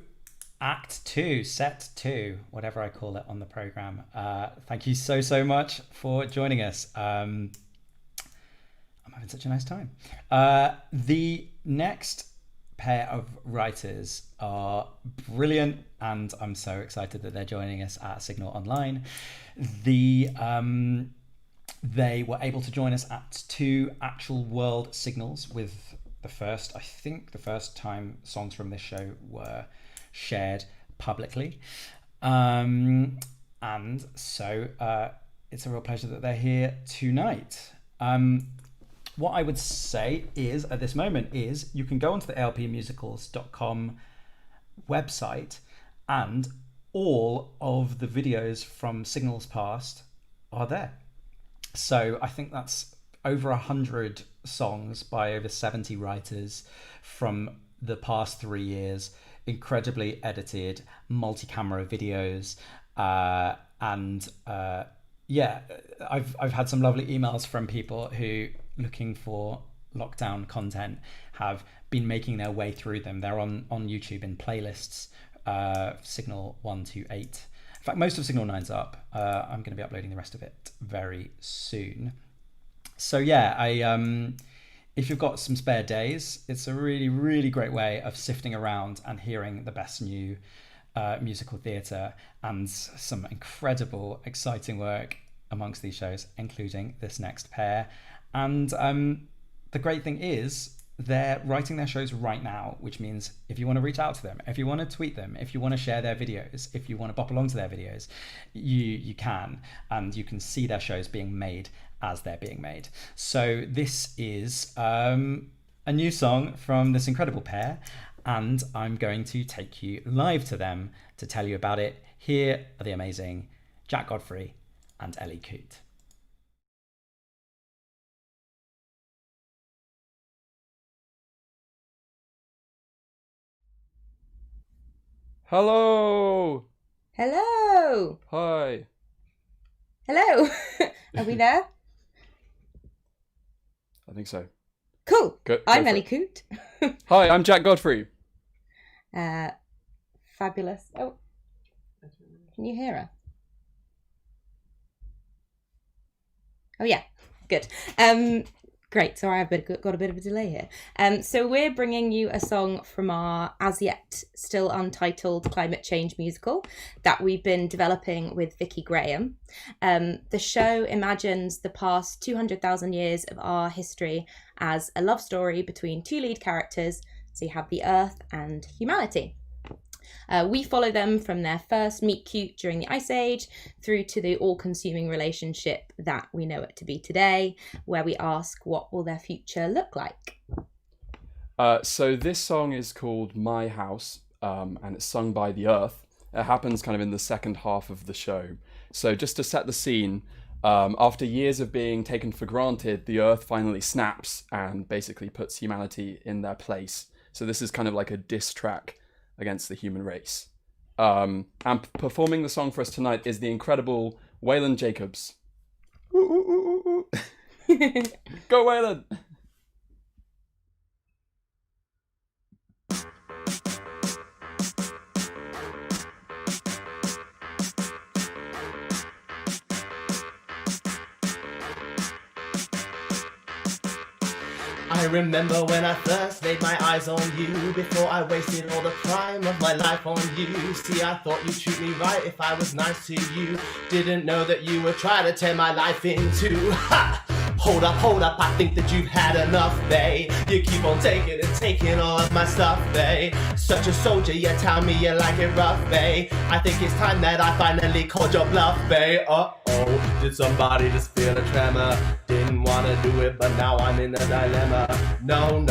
Act 2, Set 2, whatever I call it on the programme. Thank you so much for joining us. I'm having such a nice time. The next pair of writers are brilliant and I'm so excited that they're joining us at Signal Online. They were able to join us at 2 actual world signals with the first time songs from this show were shared publicly. And so it's a real pleasure that they're here tonight. What I would say is, at this moment, is you can go onto the ALPmusicals.com website and all of the videos from Signals Past are there. So I think that's over 100 songs by over 70 writers from the past 3 years, incredibly edited, multi-camera videos, I've had some lovely emails from people who, looking for lockdown content, have been making their way through them. They're on YouTube in playlists, Signal 1 to 8. In fact, most of Signal 9's up. I'm going to be uploading the rest of it very soon. So if you've got some spare days, it's a really great way of sifting around and hearing the best new musical theatre and some incredible, exciting work amongst these shows, including this next pair. And the great thing is they're writing their shows right now, which means if you want to reach out to them, if you want to tweet them, if you want to share their videos, if you want to bop along to their videos, you can, and you can see their shows being made as they're being made. So this is a new song from this incredible pair, and I'm going to take you live to them to tell you about it. Here are the amazing Jack Godfrey and Ellie Coote. Hello! Hello! Hi. Hello! Are we there? I think so. Cool. I'm Ellie it. Coote. Hi, I'm Jack Godfrey. Fabulous. Oh, can you hear her? Oh yeah, good. Great. Sorry, I've got a bit of a delay here. So we're bringing you a song from our as yet still untitled climate change musical that we've been developing with Vicky Graham. The show imagines the past 200,000 years of our history as a love story between 2 lead characters. So you have the Earth and humanity. We follow them from their first meet cute during the Ice Age through to the all-consuming relationship that we know it to be today, where we ask what will their future look like. So this song is called My House, and it's sung by the Earth. It happens kind of in the second half of the show. So just to set the scene, after years of being taken for granted, the Earth finally snaps and basically puts humanity in their place. So this is kind of like a diss track against the human race. And performing the song for us tonight is the incredible Waylon Jacobs. Go Waylon! I remember when I first laid my eyes on you, before I wasted all the prime of my life on you. See, I thought you'd treat me right if I was nice to you. Didn't know that you would try to tear my life in two. Ha! Hold up, I think that you've had enough, babe. You keep on taking and taking all of my stuff, babe. Such a soldier, you tell me you like it rough, babe. I think it's time that I finally called your bluff, babe. Uh-oh, did somebody just feel a tremor? Didn't wanna do it, but now I'm in a dilemma. No,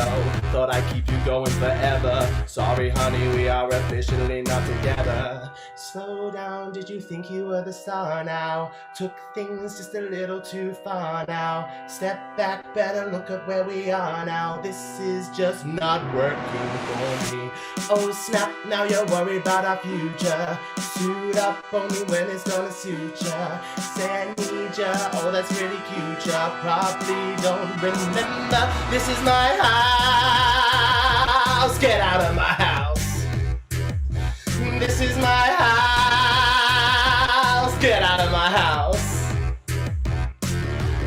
thought I'd keep you going forever. Sorry, honey, we are officially not together. Slow down, did you think you were the star now? Took things just a little too far now. Step back, better look at where we are now. This is just not working for me. Oh snap, now you're worried about our future. Suit up only when it's gonna suit ya. Say I need ya, oh that's really cute ya. Probably don't remember, this is my house. house, get out of my house. This is my house, get out of my house.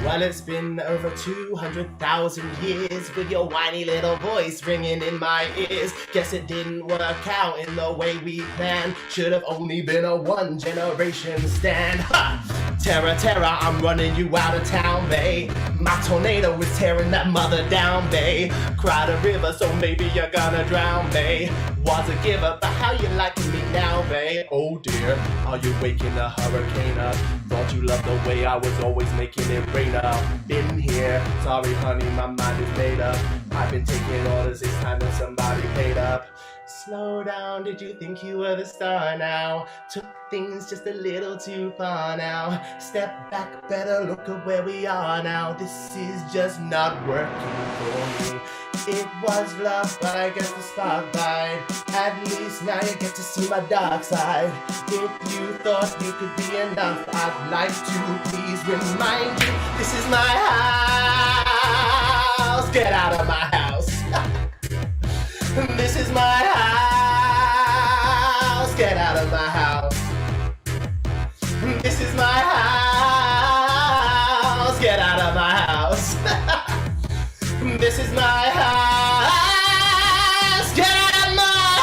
Well, it's been over 200,000 years with your whiny little voice ringing in my ears. Guess it didn't work out in the way we planned. Should have only been a one-generation stand. Ha! Terror, terror, I'm running you out of town, babe. My tornado is tearing that mother down, babe. Cried a river, so maybe you're gonna drown, babe. Was a giver, but how you liking me now, babe? Oh dear, are you waking a hurricane up? Thought you loved the way I was always making it rain up. Been here, sorry honey, my mind is made up. I've been taking orders, it's time that somebody paid up. Slow down, did you think you were the star now? Took things just a little too far now. Step back, better look at where we are now. This is just not working for me. It was love, but I guess the spark died. At least now you get to see my dark side. If you thought you could be enough, I'd like to please remind you, this is my house. Get out of my house. This is my house. Get out of my house. This is my house. Get out of my house. This is my house. Get out of my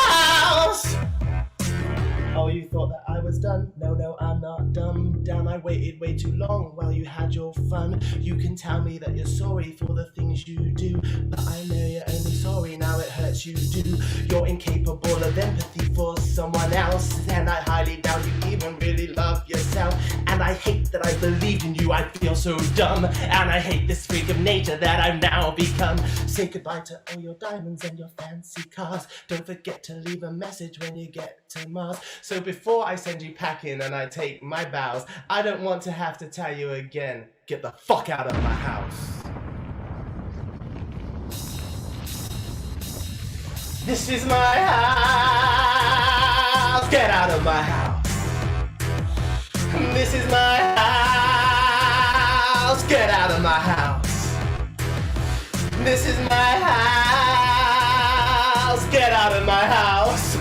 house. Oh, you thought that I was done? No, no, I'm not dumb. Damn, I waited way too long while you had your fun. You can tell me that you're sorry for the things you do, but I know you're only sorry now it hurts you do. You're incapable of empathy for someone else, and I highly doubt you even really love yourself. And I hate that I believed in you, I feel so dumb. And I hate this freak of nature that I've now become. Say goodbye to all your diamonds and your fancy cars. Don't forget to leave a message when you get to Mars. So before I send you packing and I take my bows, I don't want to have to tell you again, get the fuck out of my house. This is my house. Get out of my house. This is my house. Get out of my house. This is my house. Get out of my house.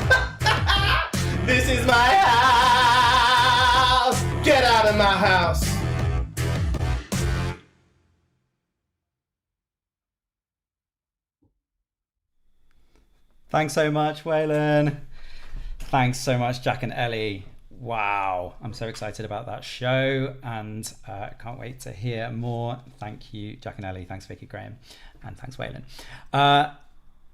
This is my house. Get out of my house. Thanks so much, Waylon. Thanks so much, Jack and Ellie. Wow, I'm so excited about that show and can't wait to hear more. Thank you, Jack and Ellie. Thanks, Vicky Graham. And thanks, Waylon.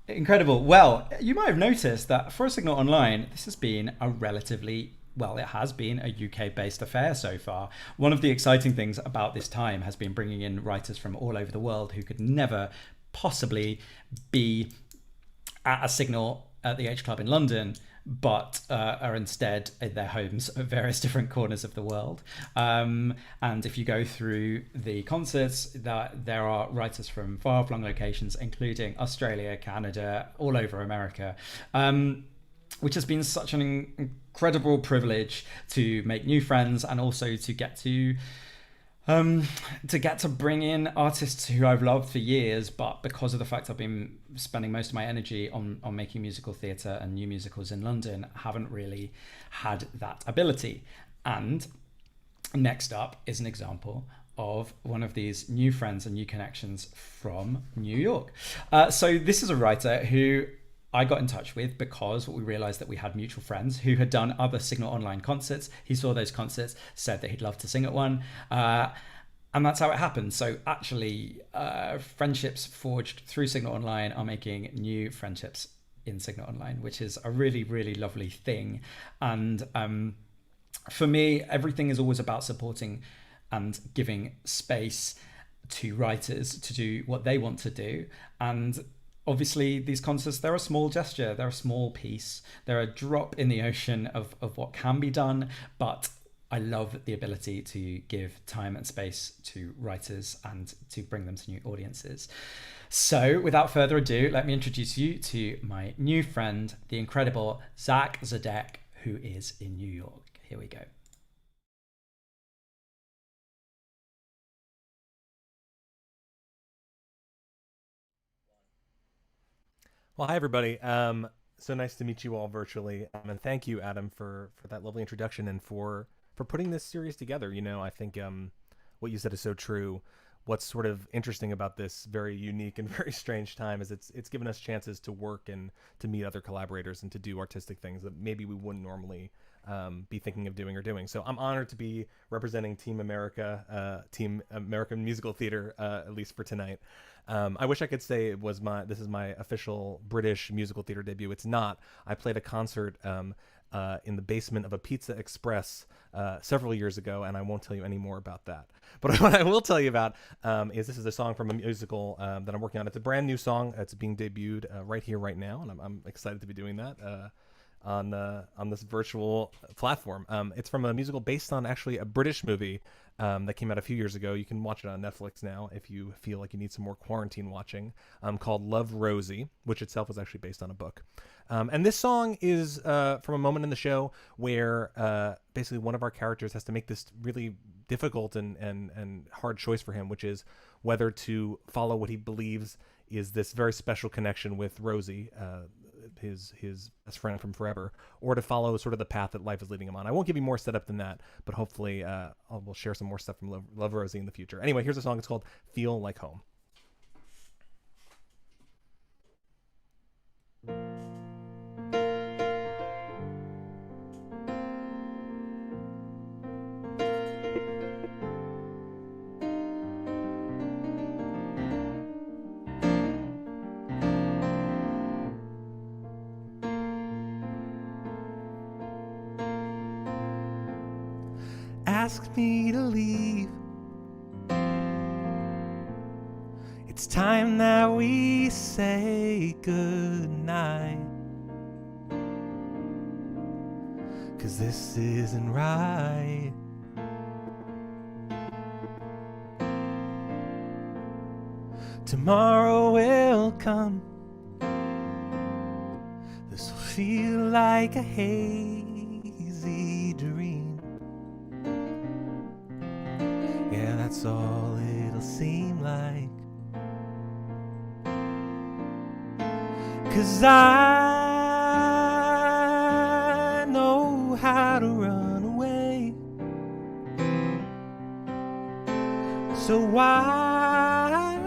Incredible. Well, you might have noticed that for a Signal Online, this has been a relatively, well, it has been a UK-based affair so far. One of the exciting things about this time has been bringing in writers from all over the world who could never possibly be at a Signal at the H Club in London, but are instead in their homes at various different corners of the world. And if you go through the concerts, there are writers from far-flung locations, including Australia, Canada, all over America, which has been such an incredible privilege to make new friends and also to get to bring in artists who I've loved for years, but because of the fact I've been spending most of my energy on making musical theatre and new musicals in London, I haven't really had that ability. And next up is an example of one of these new friends and new connections from New York. So this is a writer who I got in touch with because we realized that we had mutual friends who had done other Signal Online concerts. He saw those concerts, said that he'd love to sing at one. And that's how it happened. So actually, friendships forged through Signal Online are making new friendships in Signal Online, which is a really, really lovely thing. And for me, everything is always about supporting and giving space to writers to do what they want to do. And obviously, these concerts, they're a small gesture, they're a small piece, they're a drop in the ocean of what can be done, but I love the ability to give time and space to writers and to bring them to new audiences. So without further ado, let me introduce you to my new friend, the incredible Zach Zadek, who is in New York. Here we go. Well, hi everybody. So nice to meet you all virtually, and thank you, Adam, for that lovely introduction and for putting this series together. You know, I think what you said is so true. What's sort of interesting about this very unique and very strange time is it's given us chances to work and to meet other collaborators and to do artistic things that maybe we wouldn't normally be thinking of doing or doing. So I'm honored to be representing Team American Musical Theater, at least for tonight. I wish I could say this is my official British musical theater debut. It's not. I played a concert in the basement of a Pizza Express several years ago, and I won't tell you any more about that. But what I will tell you about is this is a song from a musical that I'm working on. It's a brand new song. It's being debuted right here, right now, and I'm excited to be doing that on this virtual platform. It's from a musical based on actually a British movie that came out a few years ago. You can watch it on Netflix now if you feel like you need some more quarantine watching, called Love, Rosie, which itself was actually based on a book. And this song is from a moment in the show where basically one of our characters has to make this really difficult and hard choice for him, which is whether to follow what he believes is this very special connection with Rosie, his best friend from forever, or to follow sort of the path that life is leading him on. I won't give you more setup than that, but hopefully we'll share some more stuff from Love Rosie in the future. Anyway, here's a song. It's called Feel Like Home. Ask me to leave. It's time that we say goodnight, 'cause this isn't right. Tomorrow will come. This will feel like a hazy dream. Yeah, that's all it'll seem like. 'Cause I know how to run away. So why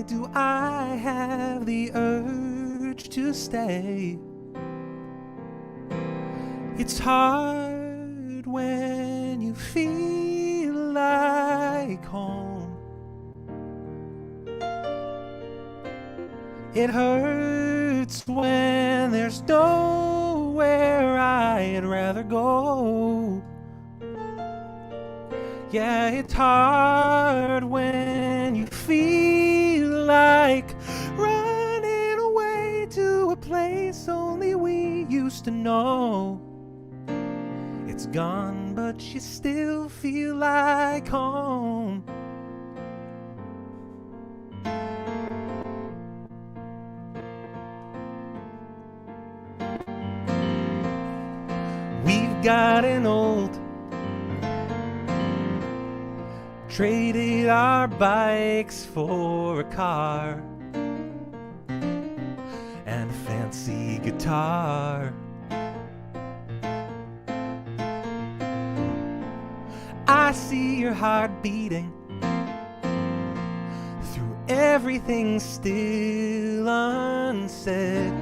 do I have the urge to stay? It's hard when you feel like home. It hurts when there's nowhere I'd rather go. Yeah, it's hard when you feel like running away to a place only we used to know. It's gone, but you still feel like home. We've gotten old, traded our bikes for a car and a fancy guitar. I see your heart beating through everything still unsaid.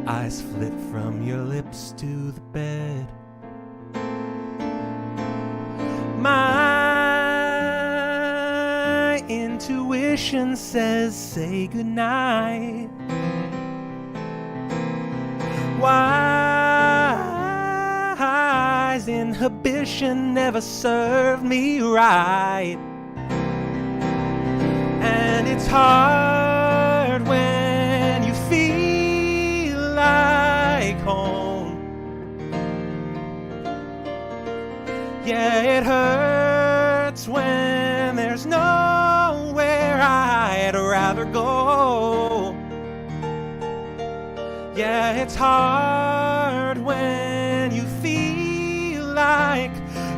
Eyes flit from your lips to the bed. My intuition says say goodnight. Wise inhibition never served me right. And it's hard when you feel like home. Yeah, it hurts when there's nowhere I'd rather go. Yeah, it's hard when you feel like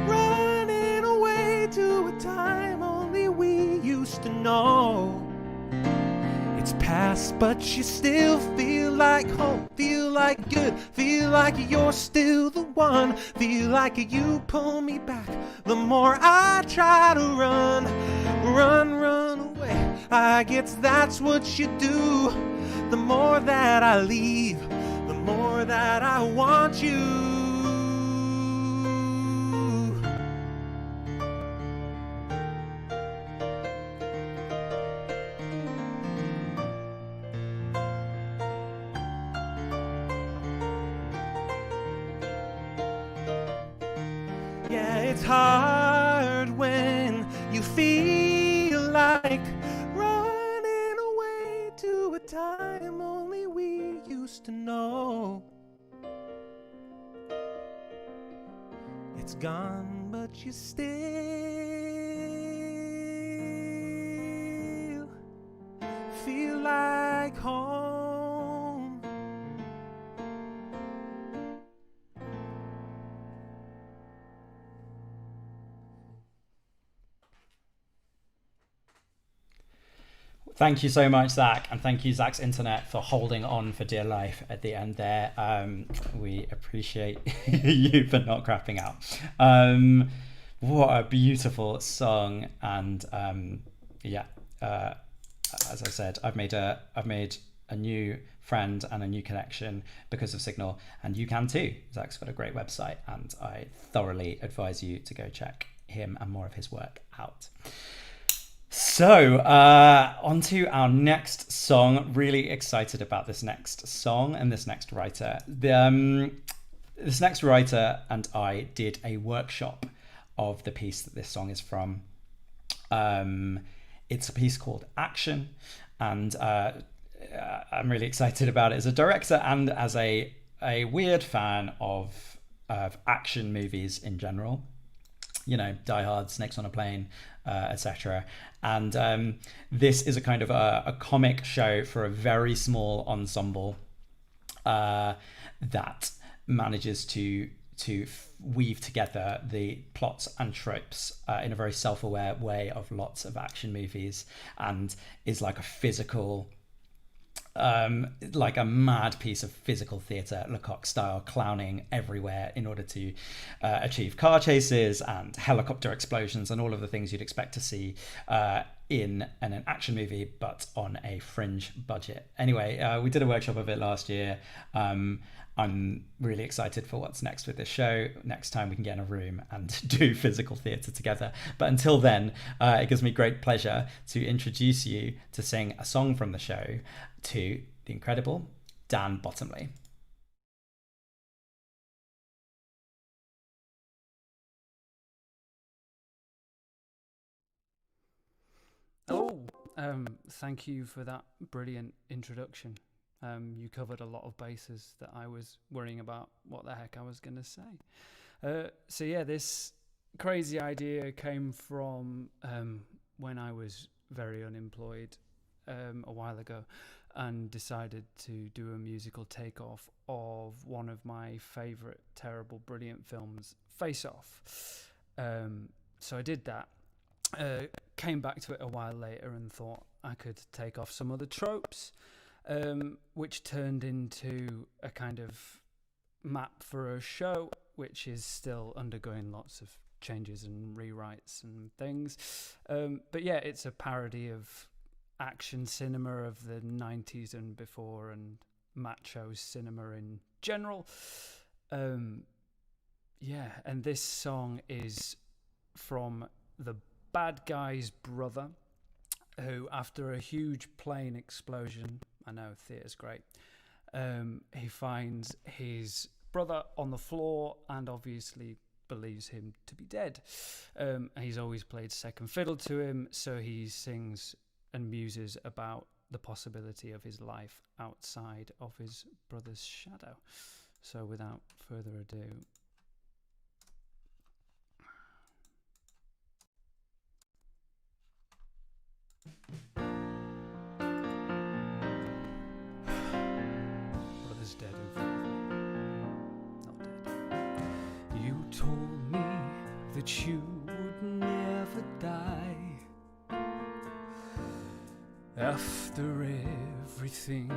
running away to a time only we used to know. past, but you still feel like home, feel like good, feel like you're still the one, feel like you pull me back the more I try to run away. I guess that's what you do. The more that I leave, the more that I want you. Yeah, it's hard when you feel like running away to a time only we used to know. It's gone, but you still feel like home. Thank you so much, Zach, and thank you, Zach's Internet, for holding on for dear life at the end there. We appreciate you for not crapping out. What a beautiful song, and as I said, I've made a new friend and a new connection because of Signal, and you can too. Zach's got a great website, and I thoroughly advise you to go check him and more of his work out. So, on to our next song. Really excited about this next song and this next writer. This next writer and I did a workshop of the piece that this song is from. It's a piece called Action, and I'm really excited about it as a director and as a weird fan of action movies in general. You know, Die Hard, Snakes on a Plane, etc. And this is a kind of a comic show for a very small ensemble that manages to weave together the plots and tropes in a very self-aware way of lots of action movies, and is like a physical, like a mad piece of physical theatre, Lecoq style clowning everywhere in order to achieve car chases and helicopter explosions and all of the things you'd expect to see in an action movie, but on a fringe budget. Anyway, we did a workshop of it last year. I'm really excited for what's next with this show. Next time we can get in a room and do physical theatre together. But until then, it gives me great pleasure to introduce you to sing a song from the show to the incredible Dan Bottomley. Thank you for that brilliant introduction. You covered a lot of bases that I was worrying about what the heck I was going to say. So yeah, this crazy idea came from when I was very unemployed a while ago, and decided to do a musical takeoff of one of my favourite terrible brilliant films, Face Off. So I did that, came back to it a while later and thought I could take off some other tropes, which turned into a kind of map for a show which is still undergoing lots of changes and rewrites and things. But yeah, it's a parody of action cinema of the 90s and before, and macho cinema in general. Yeah, and this song is from the bad guy's brother, who, after a huge plane explosion, I know, theatre's great, he finds his brother on the floor and obviously believes him to be dead. He's always played second fiddle to him, so he sings and muses about the possibility of his life outside of his brother's shadow. So without further ado, brother's dead in front of me. Not dead. You told me that you would never die. After everything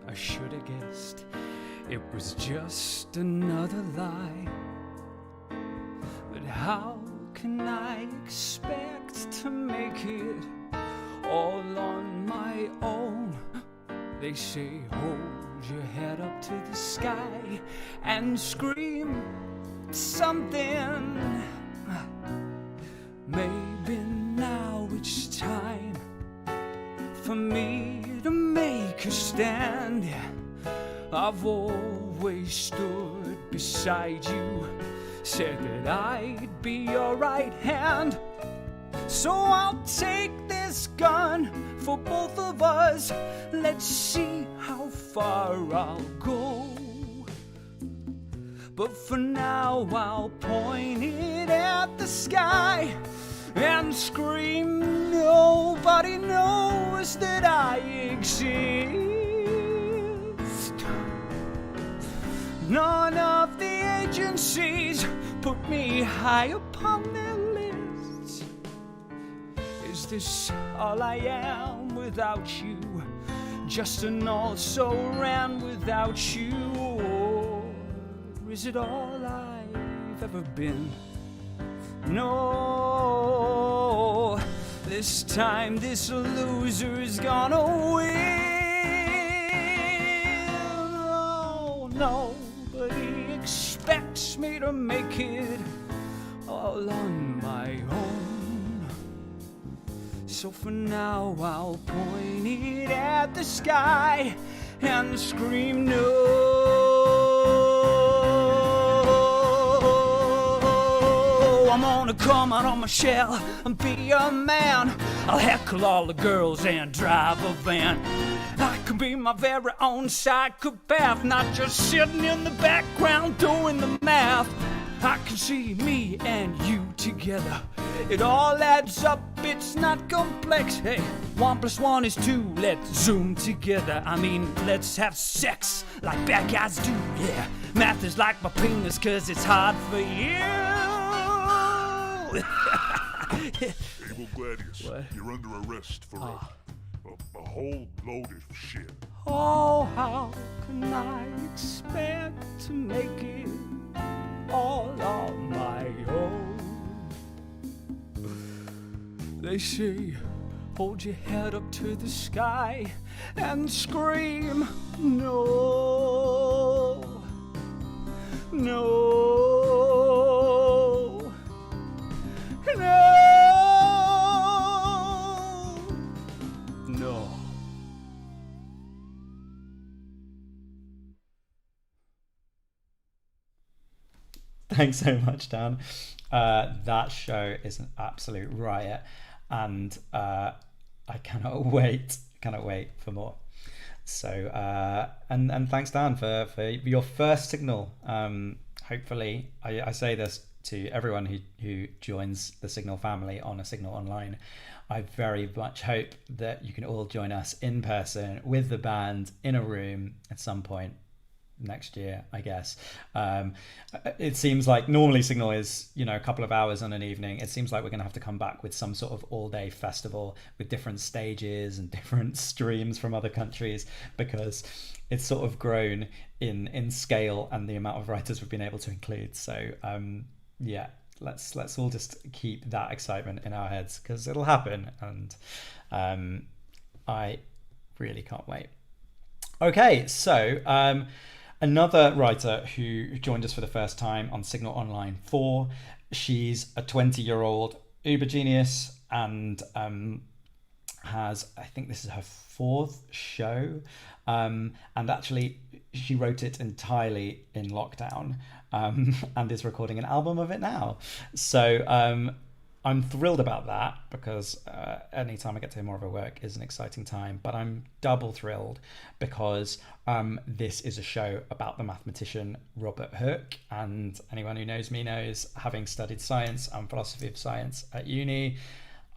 I should have guessed. It was just another lie. But how can I expect to make it all on my own? They say hold your head up to the sky and scream something. Maybe now it's time for me to make a stand. I've always stood beside you, said that I'd be your right hand. So I'll take this gun for both of us. Let's see how far I'll go. But for now I'll point it at the sky and scream, nobody knows that I exist. None of the agencies put me high upon their lists. Is this all I am without you? Just an also-ran without you? Or is it all I've ever been? No, this time this loser's gonna win. Oh, nobody expects me to make it all on my own. So for now I'll point it at the sky and scream no. I'm gonna come out on my shell and be a man. I'll heckle all the girls and drive a van. I could be my very own psychopath, not just sitting in the background doing the math. I can see me and you together. It all adds up, it's not complex. Hey, 1 + 1 is 2, let's zoom together. I mean, let's have sex like bad guys do, yeah. Math is like my penis, cause it's hard for you. Abel Gladius, What? you're under arrest for a whole load of shit. Oh, how can I expect to make it all on my own? They say, hold your head up to the sky and scream, no, no, no, no. Thanks so much, Dan. That show is an absolute riot, and I cannot wait for more. So and thanks, Dan, for your first signal. Hopefully, I say this to everyone who joins the Signal family on a Signal Online. I very much hope that you can all join us in person with the band in a room at some point next year, I guess. It seems like normally Signal is, a couple of hours on an evening. It seems like we're going to have to come back with some sort of all-day festival with different stages and different streams from other countries, because it's sort of grown in scale and the amount of writers we've been able to include. So yeah, let's all just keep that excitement in our heads, because it'll happen, and I really can't wait. Okay, so another writer who joined us for the first time on Signal Online 4. She's a 20-year-old uber genius and has, I think this is her 4th show. And actually, she wrote it entirely in lockdown and is recording an album of it now. So I'm thrilled about that, because anytime I get to hear more of her work is an exciting time. But I'm double thrilled because this is a show about the mathematician Robert Hooke. And anyone who knows me knows, having studied science and philosophy of science at uni,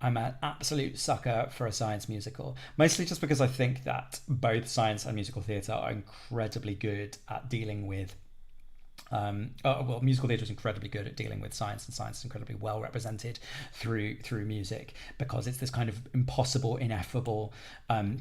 I'm an absolute sucker for a science musical. Mostly just because I think that both science and musical theatre are incredibly good at dealing with Musical theatre is incredibly good at dealing with science, and science is incredibly well represented through music, because it's this kind of impossible, ineffable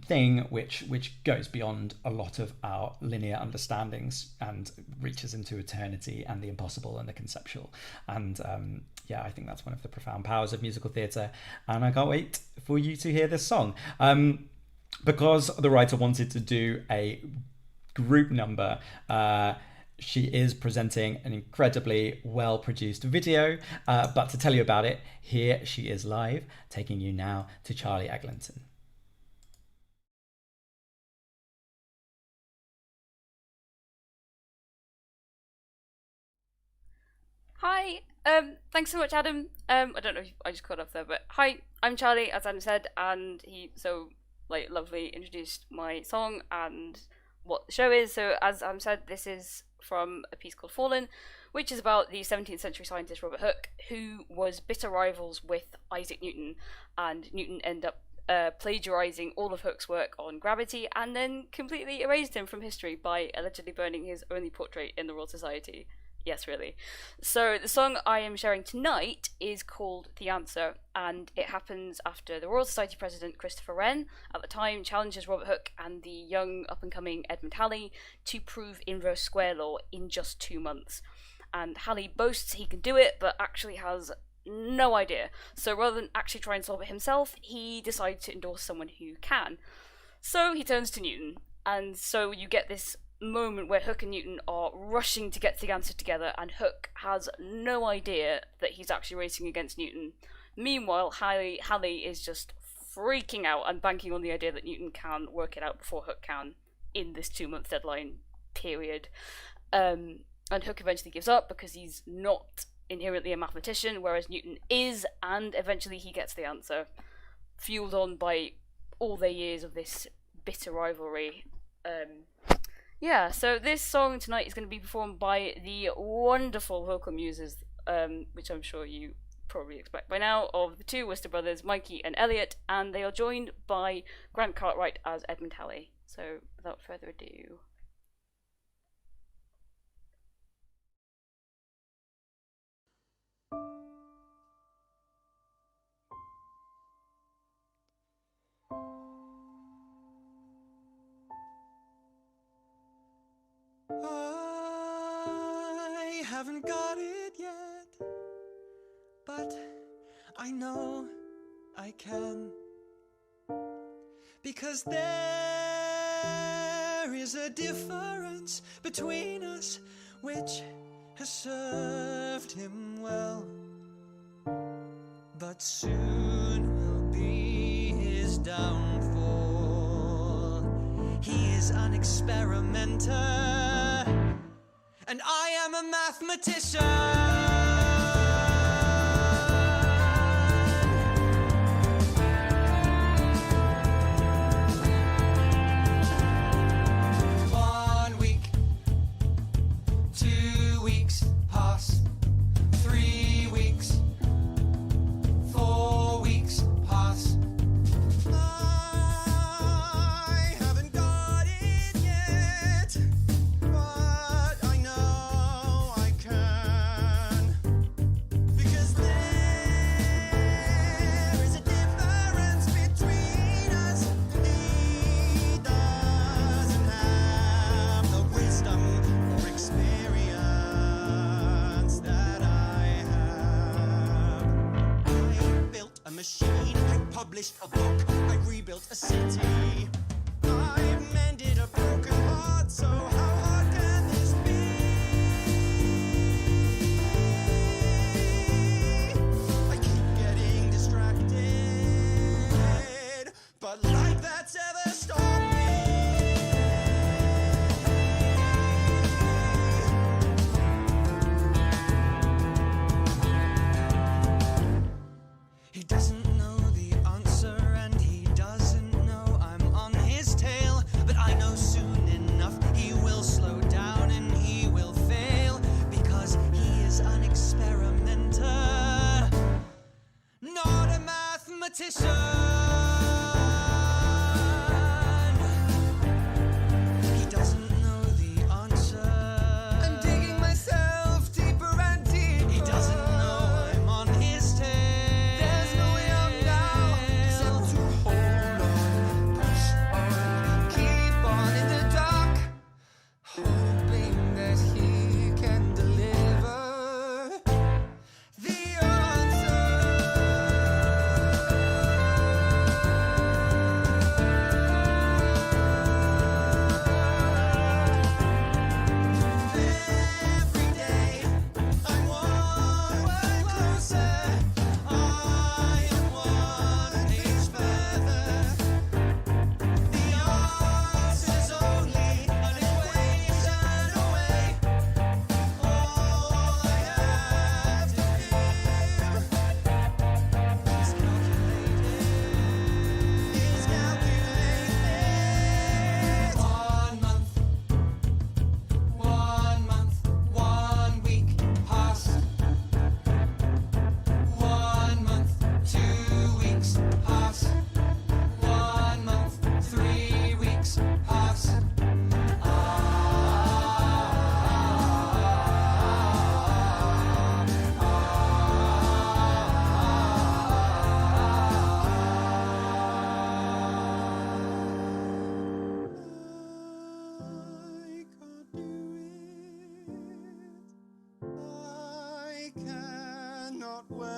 thing which goes beyond a lot of our linear understandings and reaches into eternity and the impossible and the conceptual. And I think that's one of the profound powers of musical theatre, and I can't wait for you to hear this song. Because the writer wanted to do a group number, she is presenting an incredibly well-produced video, but to tell you about it, here she is live, taking you now to Charli Eglinton. Hi, thanks so much, Adam. I don't know if I just caught up there, but hi, I'm Charli, as Adam said, and he so lovely introduced my song and what the show is. So as Adam said, this is from a piece called Fallen, which is about the 17th century scientist Robert Hooke, who was bitter rivals with Isaac Newton, and Newton ended up plagiarizing all of Hooke's work on gravity and then completely erased him from history by allegedly burning his only portrait in the Royal Society. Yes, really. So the song I am sharing tonight is called The Answer, and it happens after the Royal Society president Christopher Wren, at the time, challenges Robert Hooke and the young up-and-coming Edmund Halley to prove inverse square law in just 2 months. And Halley boasts he can do it, but actually has no idea. So rather than actually try and solve it himself, he decides to endorse someone who can. So he turns to Newton, and so you get this moment where Hooke and Newton are rushing to get the answer together, and Hooke has no idea that he's actually racing against Newton. Meanwhile, Halley is just freaking out and banking on the idea that Newton can work it out before Hooke can in this 2-month deadline period. And Hooke eventually gives up because he's not inherently a mathematician, whereas Newton is, and eventually he gets the answer, fueled on by all their years of this bitter rivalry. So this song tonight is going to be performed by the wonderful vocal muses, which I'm sure you probably expect by now, of the two Worcester brothers, Mikey and Elliot, and they are joined by Grant Cartwright as Edmund Halley. So without further ado... I haven't got it yet, but I know I can, because there is a difference between us which has served him well, but soon will be his downfall. He is an experimenter, and I am a mathematician.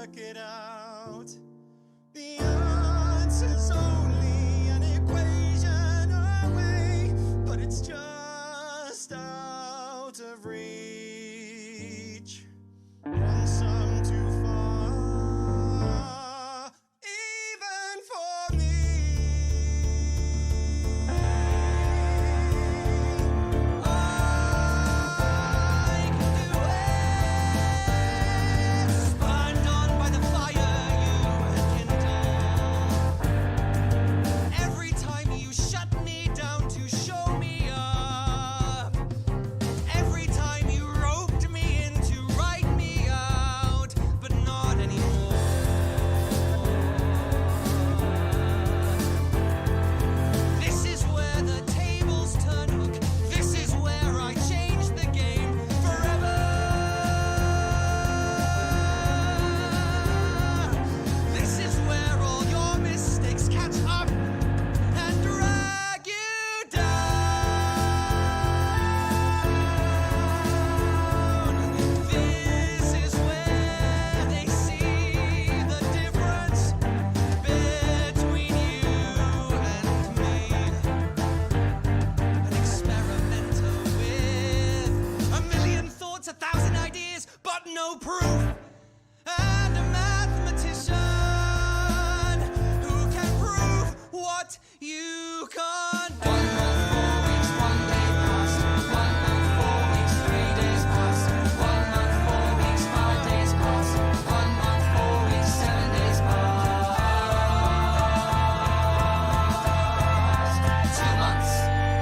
work it out. The answer's only an equation away, but it's just out of reach. And some too far, even for me. Burned on by the fire you had kindled. Every time you shut me down to show me up. Every time you roped me in to write me out, but not anymore. This is where the tables turn, hook. This is where I change the game forever. This is where all your mistakes catch up and drag you down. This is where they see the difference between you and me. An experimenter with a million thoughts, 1,000 ideas, but no proof. And a mathematician who can prove what you can't do. 1 month, 4 weeks, 1 day past. 1 month, 4 weeks, 3 days past. 1 month, 4 weeks, 5 days past. 1 month, 4 weeks, 7 days past. 2 months,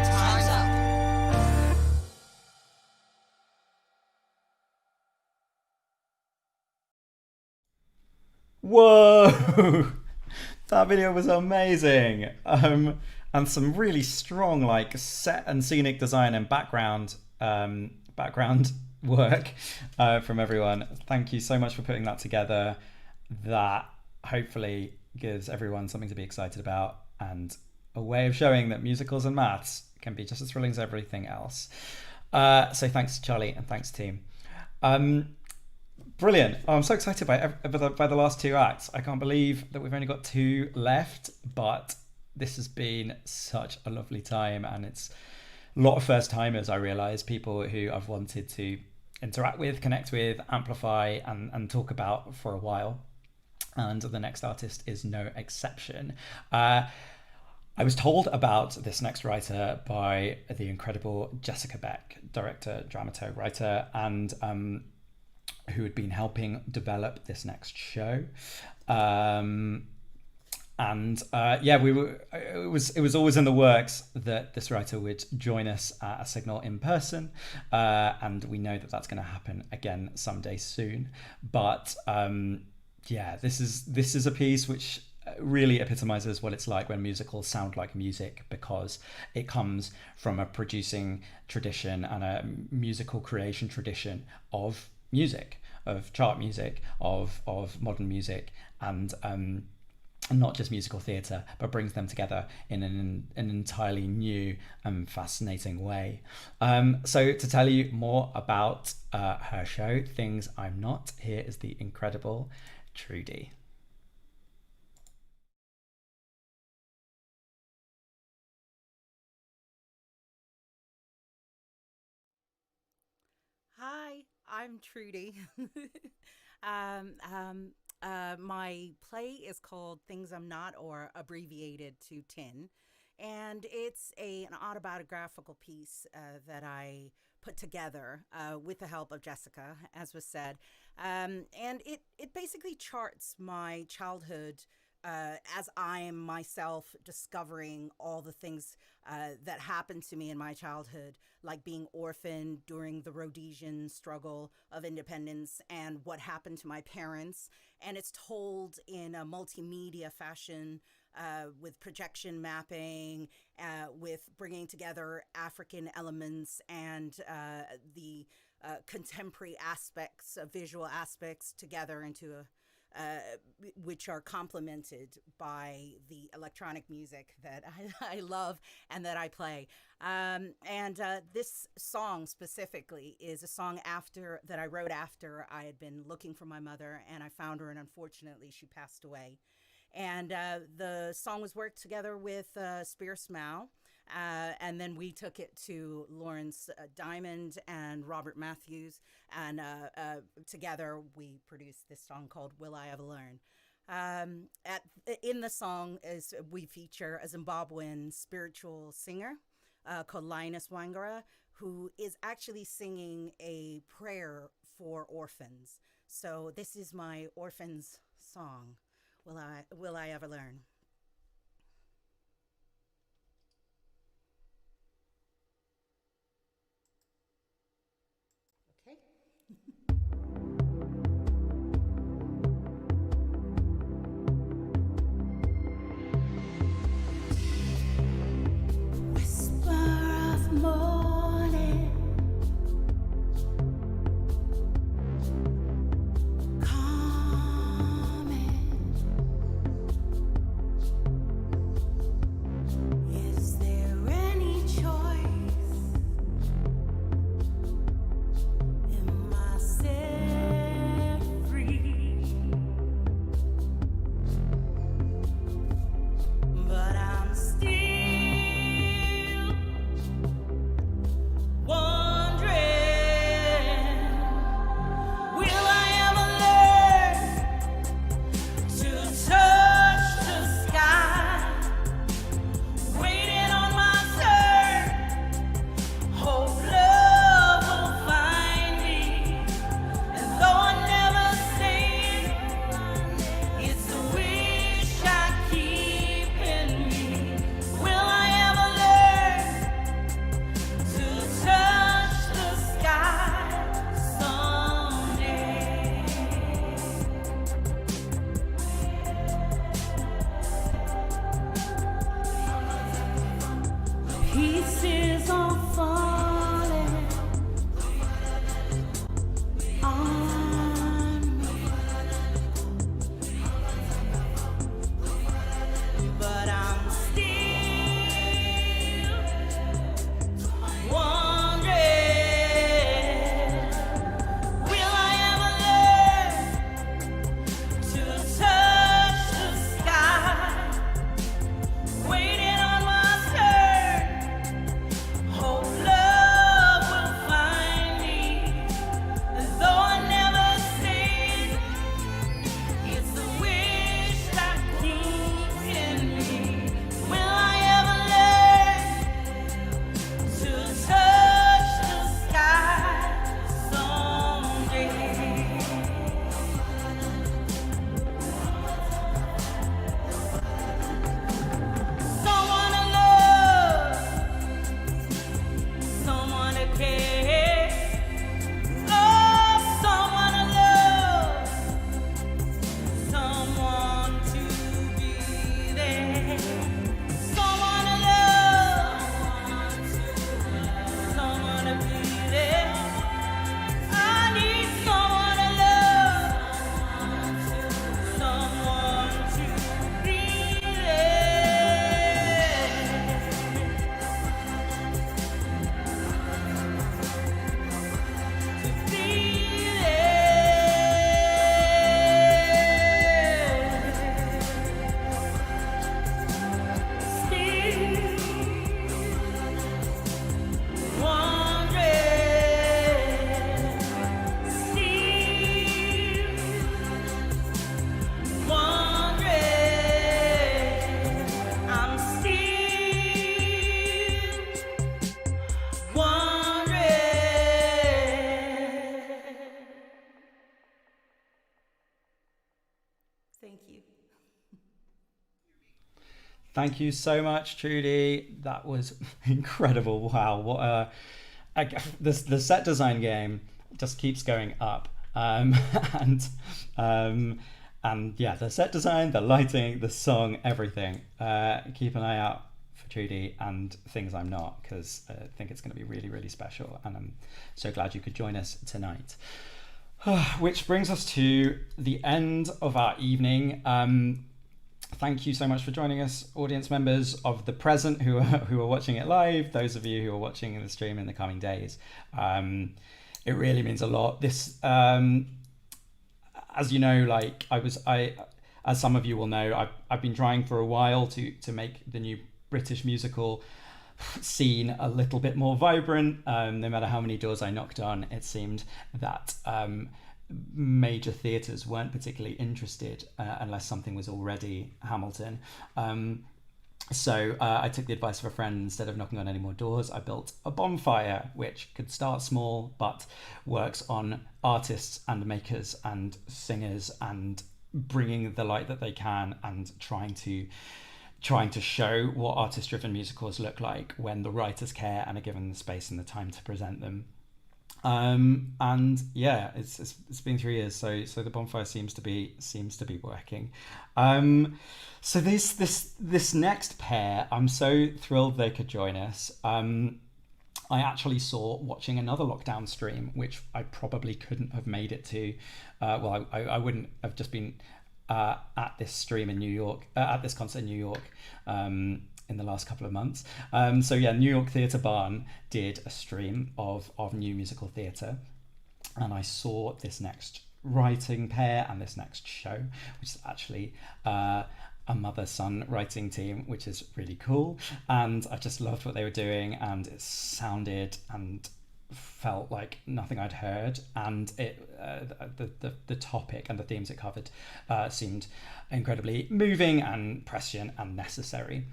time's up. Whoa! That video was amazing. And some really strong like set and scenic design and background work from everyone. Thank you so much for putting that together. That hopefully gives everyone something to be excited about and a way of showing that musicals and maths can be just as thrilling as everything else. So thanks to Charli and thanks team. Brilliant. Oh, I'm so excited by the last 2 acts. I can't believe that we've only got 2 left, but this has been such a lovely time, and it's a lot of first timers, I realise, people who I've wanted to interact with, connect with, amplify and talk about for a while. And the next artist is no exception. I was told about this next writer by the incredible Jessica Beck, director, dramaturg, writer, and who had been helping develop this next show. It was always in the works that this writer would join us at a Signal in person, and we know that that's going to happen again someday soon. But this is a piece which really epitomizes what it's like when musicals sound like music, because it comes from a producing tradition and a musical creation tradition of music, of chart music, of modern music, and not just musical theatre, but brings them together in an entirely new and fascinating way. So to tell you more about her show, Things I'm Not, here is the incredible Trudy. Hi, I'm Trudy. My play is called Things I'm Not, or abbreviated to TIN, and it's an autobiographical piece that I put together with the help of Jessica, as was said, and it basically charts my childhood as I am myself discovering all the things that happened to me in my childhood, like being orphaned during the Rhodesian struggle of independence and what happened to my parents. And it's told in a multimedia fashion with projection mapping, with bringing together African elements and the contemporary aspects, visual aspects together into which are complemented by the electronic music that I love and that I play. This song specifically is a song that I wrote after I had been looking for my mother, and I found her, and unfortunately she passed away. And the song was worked together with Spear Smau, and then we took it to Lawrence Diamond and Robert Matthews, and together we produced this song called Will I Ever Learn. In the song we feature a Zimbabwean spiritual singer called Linus Wangara, who is actually singing a prayer for orphans. So this is my orphans song, Will I Ever Learn? Okay. Morning, is there any choice? Am I set free? But I'm still wondering, will I ever learn to touch the sky? Waiting on my turn, hope love will find me. And though I never say it, it's a wish I keep in me. Will I ever learn to touch the sky someday? Pieces are falling on me, but I'm still wondering, will I ever learn to touch the sky? Waiting on my turn, hope love will find me. And though I never say it, it's a wish I keep in me. Will I ever learn to touch the sky someday? Someone to love, someone to care, oh, someone to love, someone to be there, someone to love, someone to be there. I need someone to love, someone to be there. Thank you. Thank you so much, Trudy. That was incredible. Wow, what the set design game just keeps going up. And yeah, the set design, the lighting, the song, everything. Keep an eye out for Trudy and Things I'm Not, because I think it's going to be really, really special. And I'm so glad you could join us tonight. Which brings us to the end of our evening. Thank you so much for joining us, audience members of the present who are watching it live, those of you who are watching the stream in the coming days. It really means a lot. This, as you know, like as some of you will know, I've been trying for a while to make the new British musical scene a little bit more vibrant. No matter how many doors I knocked on, it seemed that major theatres weren't particularly interested unless something was already Hamilton. So I took the advice of a friend. Instead of knocking on any more doors, I built a bonfire which could start small but works on artists and makers and singers and bringing the light that they can and trying to show what artist-driven musicals look like when the writers care and are given the space and the time to present them. And yeah, it's been 3 years, so the bonfire seems to be working. So this next pair, I'm so thrilled they could join us. I actually saw watching another lockdown stream, which I probably couldn't have made it to. Well, I wouldn't have just been at this stream in New York, at this concert in New York, in the last couple of months. So yeah, New York Theatre Barn did a stream of new musical theatre, and I saw this next writing pair and this next show, which is actually a mother-son writing team, which is really cool. And I just loved what they were doing, and it sounded and felt like nothing I'd heard, and it the topic and the themes it covered seemed incredibly moving and prescient and necessary.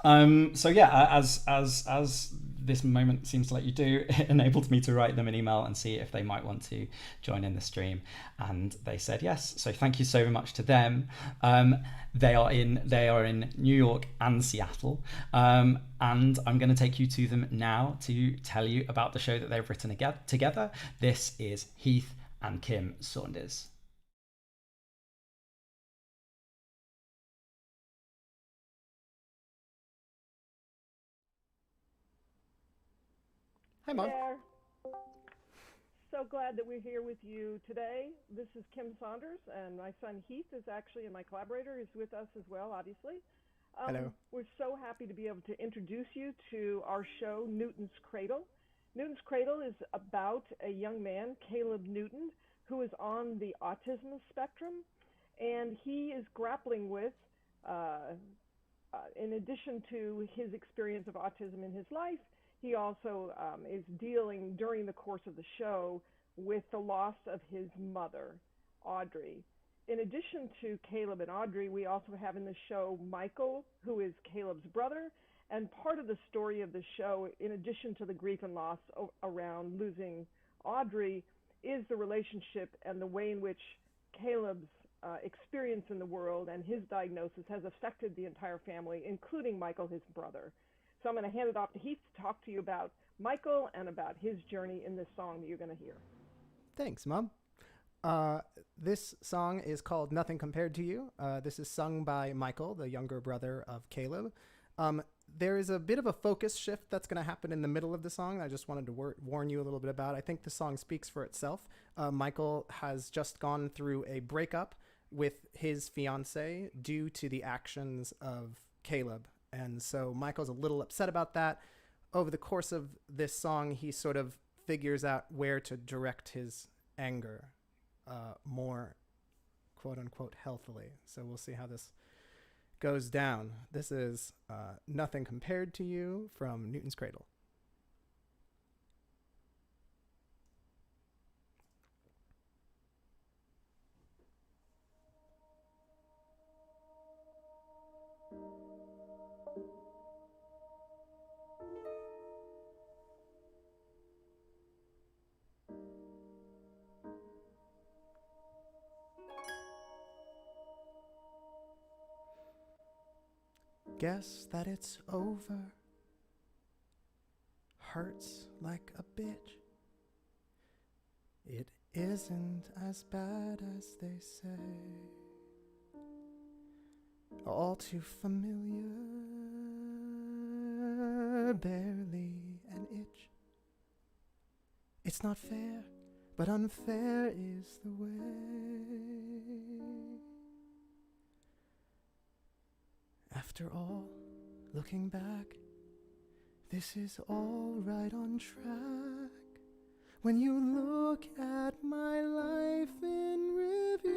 So yeah, as this moment seems to let you do, it enabled me to write them an email and see if they might want to join in the stream, and they said yes. So thank you so much to them. They are in New York and Seattle, and I'm going to take you to them now to tell you about the show that they've written together. This is Heath and Kim Saunders. Hi, Mom. There. So glad that we're here with you today. This is Kim Saunders, and my son Heath is actually, and my collaborator is with us as well, obviously. Hello. We're so happy to be able to introduce you to our show, Newton's Cradle. Newton's Cradle is about a young man, Caleb Newton, who is on the autism spectrum, and he is grappling with, in addition to his experience of autism in his life, he also is dealing during the course of the show with the loss of his mother, Audrey. In addition to Caleb and Audrey, we also have in the show Michael, who is Caleb's brother, and part of the story of the show, in addition to the grief and loss around losing Audrey, is the relationship and the way in which Caleb's experience in the world and his diagnosis has affected the entire family, including Michael, his brother. So I'm going to hand it off to Heath to talk to you about Michael and about his journey in this song that you're going to hear. Thanks, Mom. This song is called Nothing Compared to You. This is sung by Michael, the younger brother of Caleb. There is a bit of a focus shift that's going to happen in the middle of the song. I just wanted to warn you a little bit about. I think the song speaks for itself. Michael has just gone through a breakup with his fiancée due to the actions of Caleb. And so Michael's a little upset about that. Over the course of this song, he sort of figures out where to direct his anger more, quote unquote, healthily. So we'll see how this goes down. This is Nothing Compared to You from Newton's Cradle. Guess that it's over. Hurts like a bitch. It isn't as bad as they say. All too familiar. Barely an itch. It's not fair but unfair is the way. After all, looking back, this is all right on track. When you look at my life in review,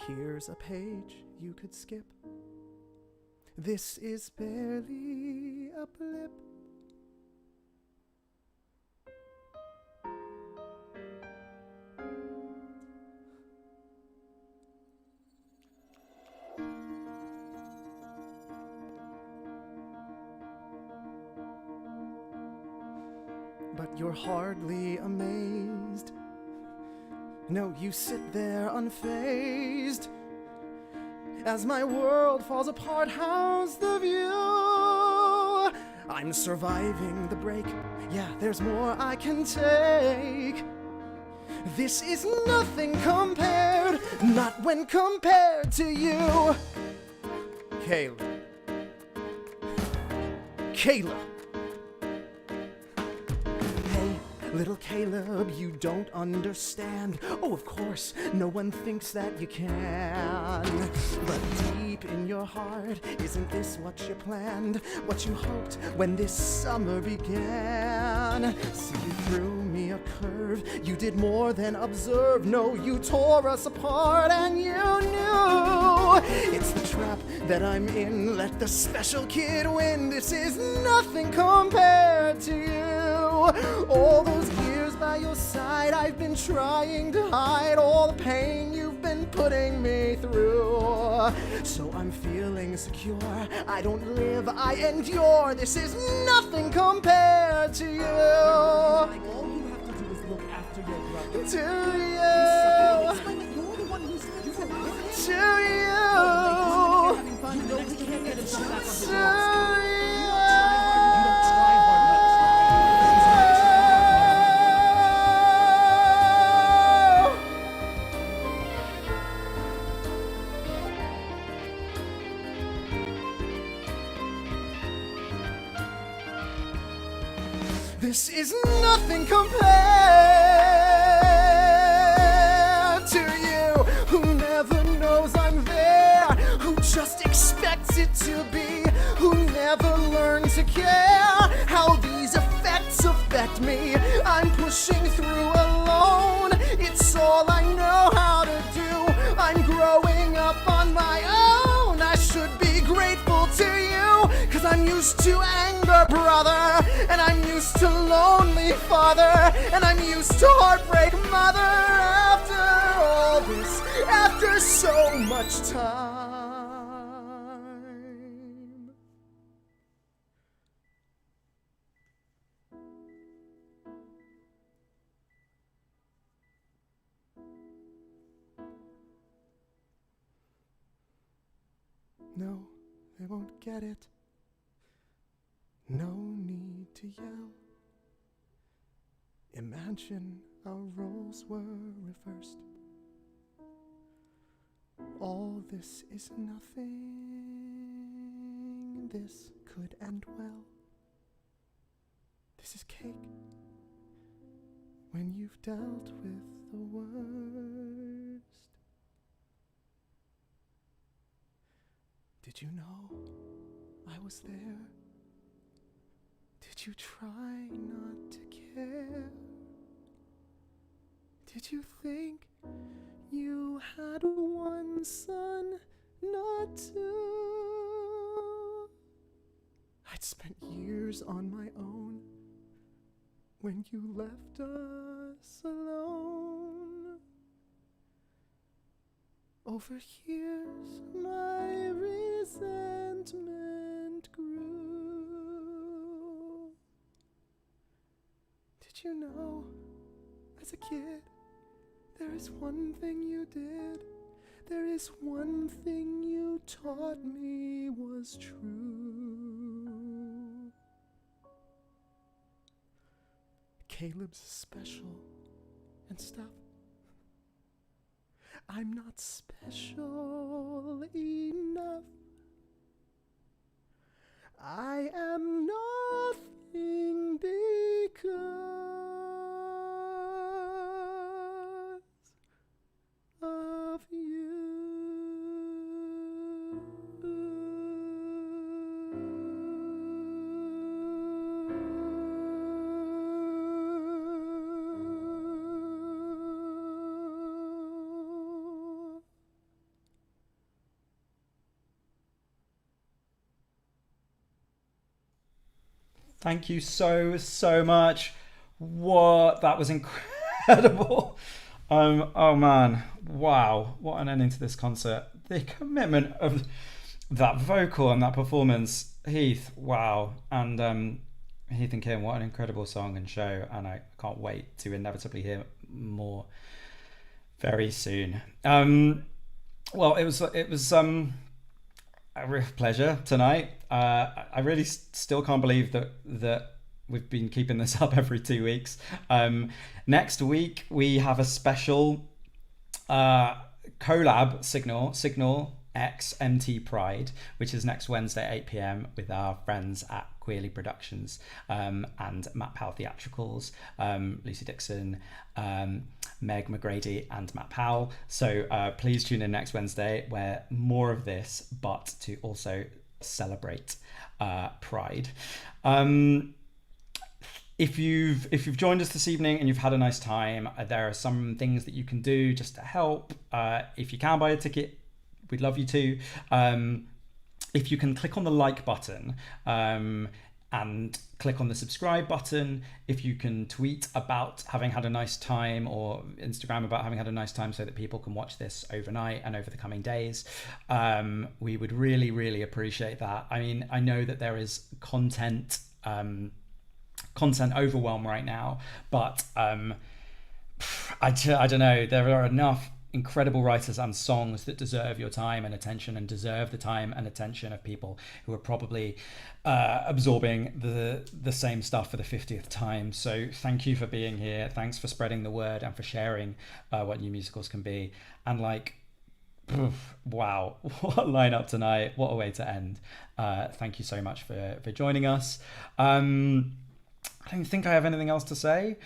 here's a page you could skip. This is barely a blip. But you're hardly amazed. No, you sit there unfazed. As my world falls apart, how's the view? I'm surviving the break. Yeah, there's more I can take. This is nothing compared, not when compared to you. Caleb. Caleb. Little Caleb, you don't understand. Oh, of course, no one thinks that you can. But deep in your heart, isn't this what you planned? What you hoped when this summer began? See, you threw me a curve. You did more than observe. No, you tore us apart, and you knew it's the trap that I'm in. Let the special kid win. This is nothing compared to you. All those years by your side, I've been trying to hide all the pain you've been putting me through. So I'm feeling secure. I don't live, I endure. This is nothing compared to you. All you have to do is look after your brother. To you. Explain that you're the one who's To you. This is nothing compared to you, who never knows I'm there, who just expects it to be, who never learned to care how these effects affect me. I'm pushing through alone, it's all I know how to do. I'm growing up on my own. I should be grateful to you, 'cause I'm used to anger, brother, and I'm used to lonely father, and I'm used to heartbreak, mother. After all this, after so much time. No, they won't get it. No need to yell. Imagine our roles were reversed. All this is nothing. This could end well. This is cake when you've dealt with the worst. Did you know I was there? Did you try not to care? Did you think you had one son, not two? I'd spent years on my own when you left us alone. Over years, my resentment grew. Did you know, as a kid, there is one thing you did, there is one thing you taught me was true. Caleb's special and stuff. I'm not special enough. I am nothing because Thank you so much. What, that was incredible. Oh man, wow, what an ending to this concert. The commitment of that vocal and that performance, Heath, wow. And Heath and Kim, what an incredible song and show, and I can't wait to inevitably hear more very soon. Well, it was a real pleasure tonight. I really still can't believe that we've been keeping this up every 2 weeks. Next week we have a special collab Signal X MT Pride, which is next Wednesday at 8 p.m. with our friends at Queerly Productions and Matt Powell Theatricals, Lucy Dixon, Meg McGrady and Matt Powell. So please tune in next Wednesday, where more of this, but to also celebrate Pride. If you've joined us this evening and you've had a nice time, there are some things that you can do just to help. If you can buy a ticket, we'd love you to. If you can click on the like button and click on the subscribe button, if you can tweet about having had a nice time, or Instagram about having had a nice time, so that people can watch this overnight and over the coming days, we would really, really appreciate that. I mean, I know that there is content overwhelm right now, but I don't know, there are enough incredible writers and songs that deserve your time and attention, and deserve the time and attention of people who are probably absorbing the same stuff for the 50th time. So thank you for being here. Thanks for spreading the word and for sharing what new musicals can be. And wow, what a lineup tonight, what a way to end. Thank you so much for joining us. I don't think I have anything else to say,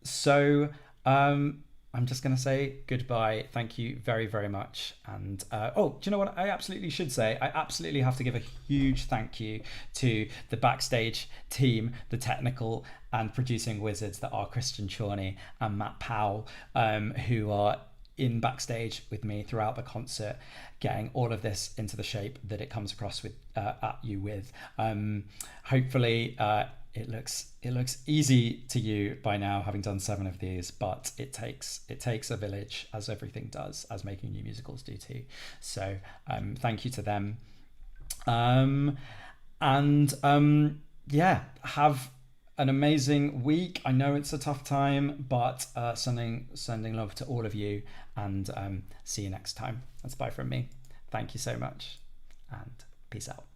so I'm just going to say goodbye. Thank you very, very much. And do you know what I absolutely should say? I absolutely have to give a huge thank you to the backstage team, the technical and producing wizards that are Christian Chorney and Matt Powell, who are in backstage with me throughout the concert, getting all of this into the shape that it comes across with at you with. Hopefully it looks easy to you by now, having done 7 of these, but it takes a village, as everything does, as making new musicals do too. So thank you to them. Yeah, have an amazing week. I know it's a tough time, but sending love to all of you, and see you next time. That's bye from me. Thank you so much, and peace out.